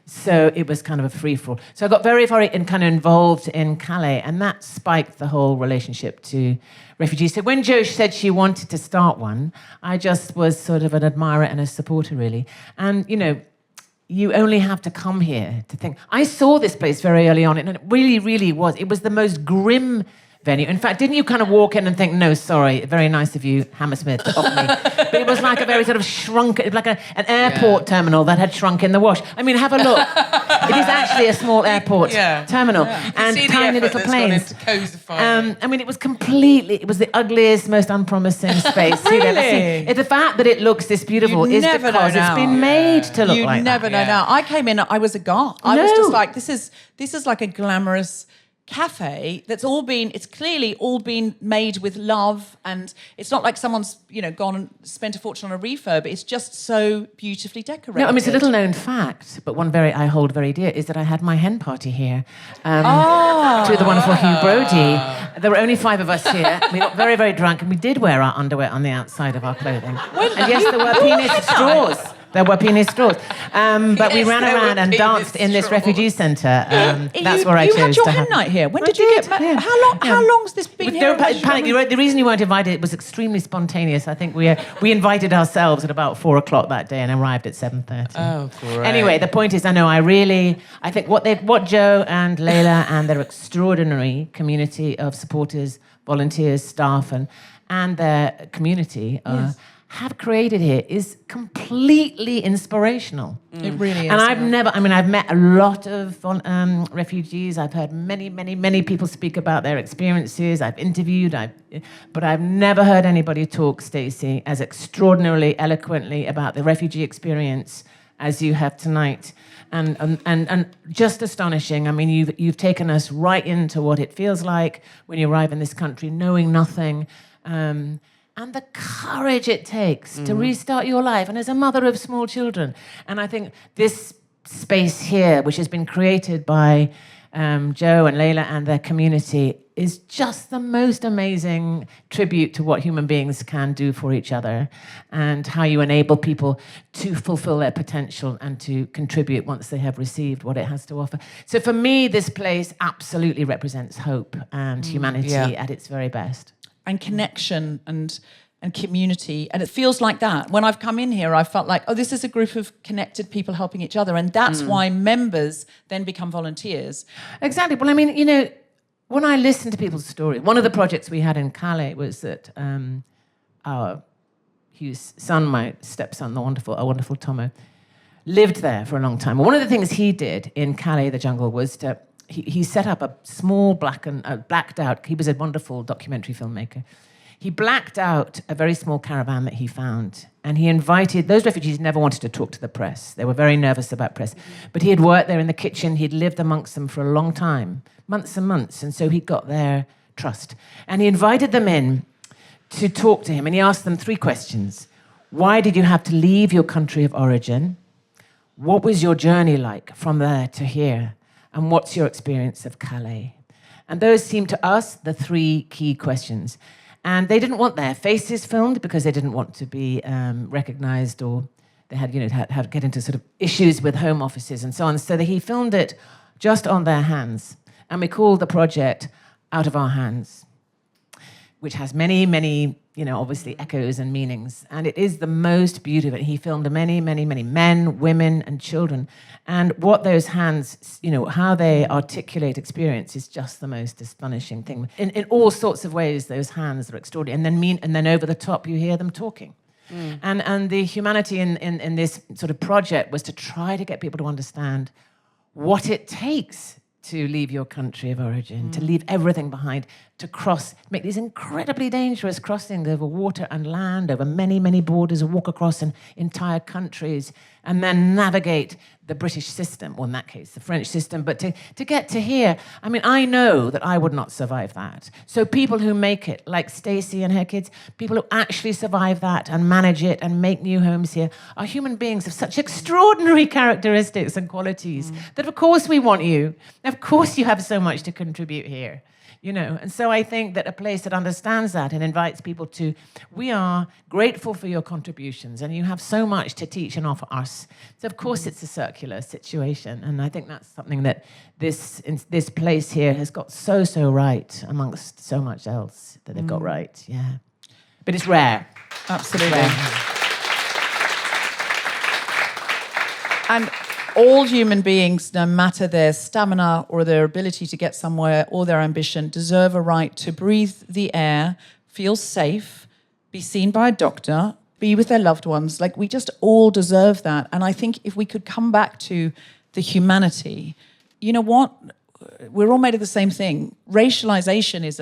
So it was kind of a free-for-all. So I got very, very kind of involved in Calais, and that spiked the whole relationship to refugees. So when Jo said she wanted to start one, I just was sort of an admirer and a supporter, really. And, you only have to come here to think. I saw this place very early on, and it really, really was. It was the most grim venue. In fact, didn't you kind of walk in and think, no, sorry, very nice of you, Hammersmith, of me. But it was like a very sort of shrunk, like an airport terminal that had shrunk in the wash. I mean, have a look. It is actually a small airport terminal. Yeah. And see tiny the effort little that's gone planes. into cosifying. I mean, it was the ugliest, most unpromising space you'd ever seen. The fact that it looks this beautiful is because it's been made to look like that. You never know now. I came in, I was aghast. I was just like, this is like a glamorous cafe it's clearly all been made with love, and it's not like someone's gone and spent a fortune on a refurb. It's just so beautifully decorated. No, I mean, it's a little known fact, but one I hold very dear is that I had my hen party here to the wonderful Hugh Brody. There were only 5 of us here. We got very, very drunk, and we did wear our underwear on the outside of our clothing. And yes, there were penis straws. There were penis straws. But we ran around and danced in this refugee centre. That's where I chose to have... You had your hen night here. When did you get... How long's this been here? Don't panic. The reason you weren't invited, it was extremely spontaneous. I think we invited ourselves at about 4 o'clock that day and arrived at 7:30. Oh, great. Anyway, the point is, I think what Joe and Leyla and their extraordinary community of supporters, volunteers, staff, and their community have created here is completely inspirational. It really is. And I've met a lot of refugees. I've heard many, many, many people speak about their experiences. I've interviewed, but I've never heard anybody talk, Stacey, as extraordinarily eloquently about the refugee experience as you have tonight. And just astonishing. I mean, you've taken us right into what it feels like when you arrive in this country, knowing nothing. And the courage it takes to restart your life, and as a mother of small children. And I think this space here, which has been created by Joe and Leyla and their community, is just the most amazing tribute to what human beings can do for each other and how you enable people to fulfill their potential and to contribute once they have received what it has to offer. So for me, this place absolutely represents hope and humanity at its very best. And connection and community. And it feels like that. When I've come in here, I felt like, this is a group of connected people helping each other. And that's why members then become volunteers. Exactly. Well, I mean, when I listen to people's stories, one of the projects we had in Calais was that our Hugh's son, my stepson, our wonderful Tomo, lived there for a long time. Well, one of the things he did in Calais, the jungle, was to... He set up a small blacked out, he was a wonderful documentary filmmaker. He blacked out a very small caravan that he found And he invited, those refugees never wanted to talk to the press. They were very nervous about press. But he had worked there in the kitchen. He'd lived amongst them for a long time, months and months. And so he got their trust. And he invited them in to talk to him. And he asked them 3 questions. Why did you have to leave your country of origin? What was your journey like from there to here? And what's your experience of Calais? And those seemed to us the 3 key questions. And they didn't want their faces filmed because they didn't want to be recognized, or they had, had get into sort of issues with home offices and so on. So he filmed it just on their hands. And we called the project Out of Our Hands, which has many, many, obviously echoes and meanings. And it is the most beautiful. He filmed many, many, many men, women, and children. And what those hands, how they articulate experience is just the most astonishing thing. In all sorts of ways, those hands are extraordinary. And then over the top, you hear them talking. And the humanity in this sort of project was to try to get people to understand what it takes to leave your country of origin, to leave everything behind, to make these incredibly dangerous crossings over water and land, over many, many borders, walk across entire countries, and then navigate the British system, or in that case, the French system. But to get to here, I know that I would not survive that. So people who make it, like Stacey and her kids, people who actually survive that and manage it and make new homes here, are human beings of such extraordinary characteristics and qualities that, of course, we want you. Of course, you have so much to contribute here. And so I think that a place that understands that and invites people to, we are grateful for your contributions, and you have so much to teach and offer us. So of course it's a circular situation, and I think that's something that this place here has got so right amongst so much else that they've got right. Yeah, but it's rare. Absolutely. It's rare. And all human beings, no matter their stamina or their ability to get somewhere or their ambition, deserve a right to breathe the air, feel safe, be seen by a doctor, be with their loved ones. Like, we just all deserve that. And I think if we could come back to the humanity, you know what? We're all made of the same thing. Racialization is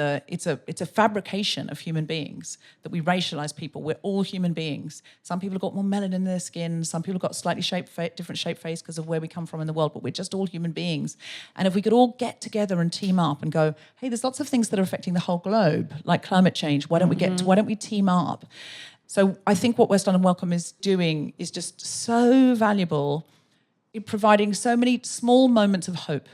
a fabrication of human beings, that we racialize people. We're all human beings. Some people have got more melanin in their skin. Some people have got slightly different shaped face because of where we come from in the world, but we're just all human beings. And if we could all get together and team up and go, hey, there's lots of things that are affecting the whole globe, like climate change. Why don't we team up? So I think what West London Welcome is doing is just so valuable in providing so many small moments of hope,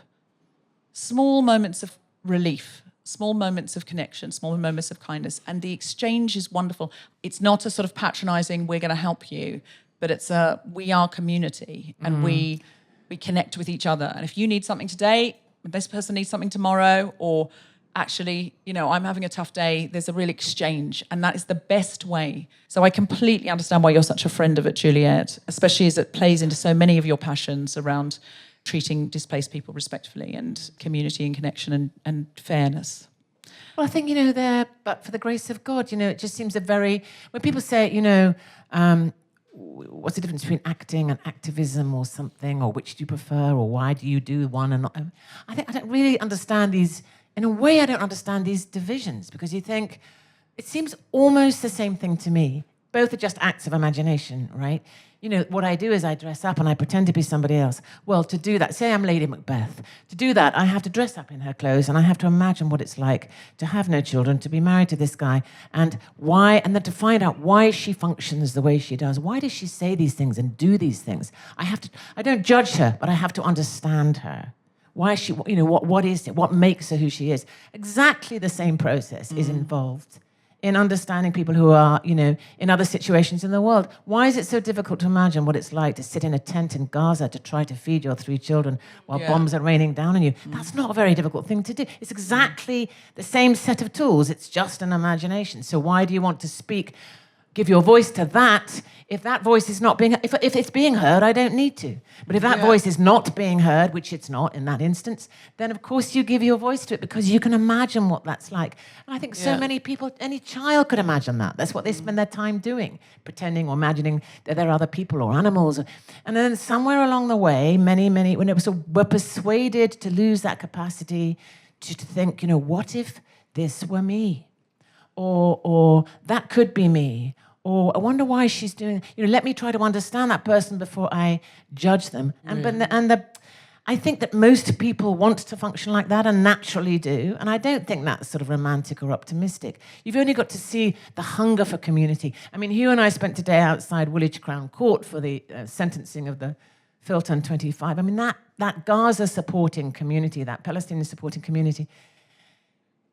small moments of relief, small moments of connection, small moments of kindness. And the exchange is wonderful. It's not a sort of patronizing, we're going to help you, but it's we are community, and we connect with each other. And if you need something today, this person needs something tomorrow, or actually, I'm having a tough day, there's a real exchange, and that is the best way. So I completely understand why you're such a friend of it, Juliet, especially as it plays into so many of your passions around treating displaced people respectfully and community and connection and fairness. Well, I think, but for the grace of God, it just seems when people say, what's the difference between acting and activism or something, or which do you prefer, or why do you do one and not? I don't really understand these, in a way I don't understand these divisions, because you think, it seems almost the same thing to me. Both are just acts of imagination, right? What I do is I dress up and I pretend to be somebody else. Well, to do that, say I'm Lady Macbeth. To do that, I have to dress up in her clothes, and I have to imagine what it's like to have no children, to be married to this guy, and then to find out why she functions the way she does. Why does she say these things and do these things? I don't judge her, but I have to understand her. Why is she, what is it? What makes her who she is? Exactly the same process is involved in understanding people who are, in other situations in the world. Why is it so difficult to imagine what it's like to sit in a tent in Gaza to try to feed your 3 children while bombs are raining down on you? That's not a very difficult thing to do. It's exactly the same set of tools. It's just an imagination. So why do you want to give your voice to that? If that voice is not being, if it's being heard, I don't need to. But if that voice is not being heard, which it's not in that instance, then of course you give your voice to it, because you can imagine what that's like. And I think so many people, any child could imagine that. That's what they spend their time doing, pretending or imagining that there are other people or animals. And then somewhere along the way, many, when it was, were persuaded to lose that capacity to think, what if this were me? Or that could be me, or I wonder why she's doing, let me try to understand that person before I judge them. I think that most people want to function like that and naturally do, and I don't think that's sort of romantic or optimistic. You've only got to see the hunger for community. I mean, Hugh and I spent today outside Woolwich Crown Court for the sentencing of the Filton 25. I mean, that Gaza-supporting community, that Palestinian-supporting community,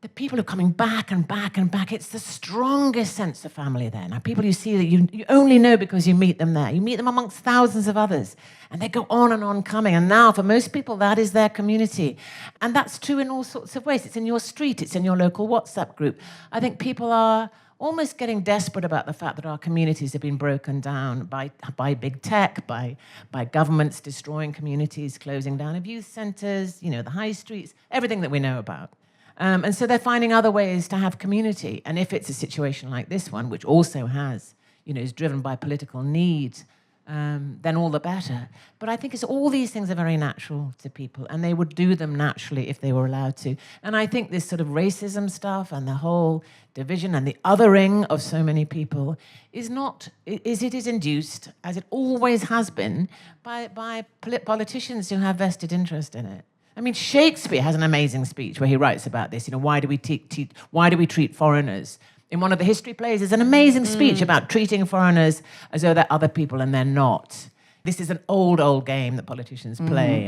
the people are coming back and back and back. It's the strongest sense of family there. Now, people you see that you only know because you meet them there. You meet them amongst thousands of others, and they go on coming. And now, for most people, that is their community. And that's true in all sorts of ways. It's in your street. It's in your local WhatsApp group. I think people are almost getting desperate about the fact that our communities have been broken down by big tech, by governments destroying communities, closing down youth centres, the high streets, everything that we know about. And so they're finding other ways to have community. And if it's a situation like this one, which also has, is driven by political need, then all the better. But I think all these things are very natural to people, and they would do them naturally if they were allowed to. And I think this sort of racism stuff and the whole division and the othering of so many people is induced, as it always has been, by politicians who have vested interest in it. I mean, Shakespeare has an amazing speech where he writes about this. Why do we treat foreigners? In one of the history plays, there's an amazing speech about treating foreigners as though they're other people and they're not. This is an old game that politicians play,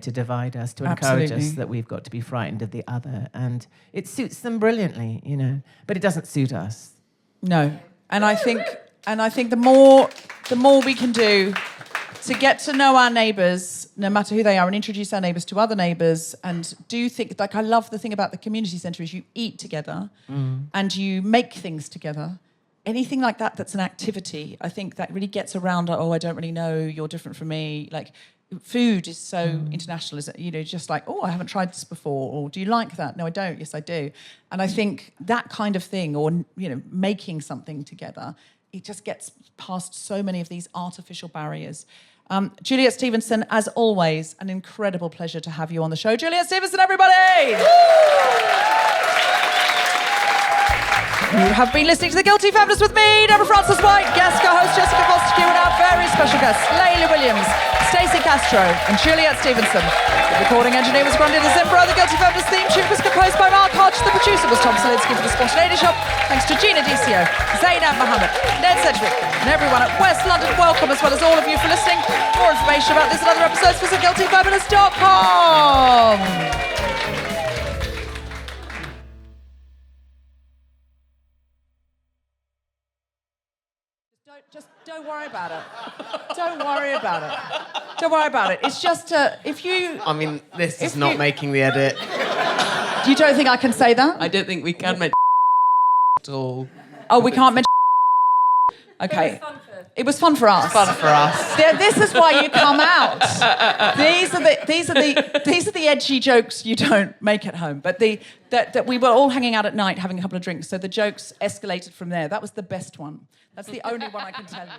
to divide us, to encourage us that we've got to be frightened of the other. And it suits them brilliantly, but it doesn't suit us. No, and I think the more we can do to get to know our neighbours, no matter who they are, and introduce our neighbours to other neighbours, and do think, I love the thing about the community centre is you eat together and you make things together. Anything like that that's an activity, I think that really gets around, I don't really know, you're different from me. Like, food is so international, isn't it? Just like, I haven't tried this before, or do you like that? No, I don't. Yes, I do. And I think that kind of thing, or, making something together, it just gets past so many of these artificial barriers. Juliet Stevenson, as always, an incredible pleasure to have you on the show. Juliet Stevenson, everybody! You have been listening to The Guilty Feminist with me, Deborah Frances-White, guest co-host Jessica Fostekew, and our very special guests, Leyla Williams, Steasy Castro, and Juliet Stevenson. The recording engineer was Grundy Zimbro. The Guilty Feminist theme tune was composed by Mark Hodge. The producer was Tom Salinsky for The Spontaneity Shop. Thanks to Gina Dicio, Zainab Mohammed, Ned Sedgwick, and everyone at West London Welcome, as well as all of you for listening. More information about this and other episodes, visit guiltyfeminist.com. Don't worry about it. Don't worry about it. Don't worry about it. It's just if you... I mean, this is not making the edit. You don't think I can say that? I don't think we can mention at all. Oh, we can't mention... Okay. It was fun for us. It's fun for us. This is why you come out. These are the edgy jokes you don't make at home. But that we were all hanging out at night having a couple of drinks, so the jokes escalated from there. That was the best one. That's the only one I can tell you.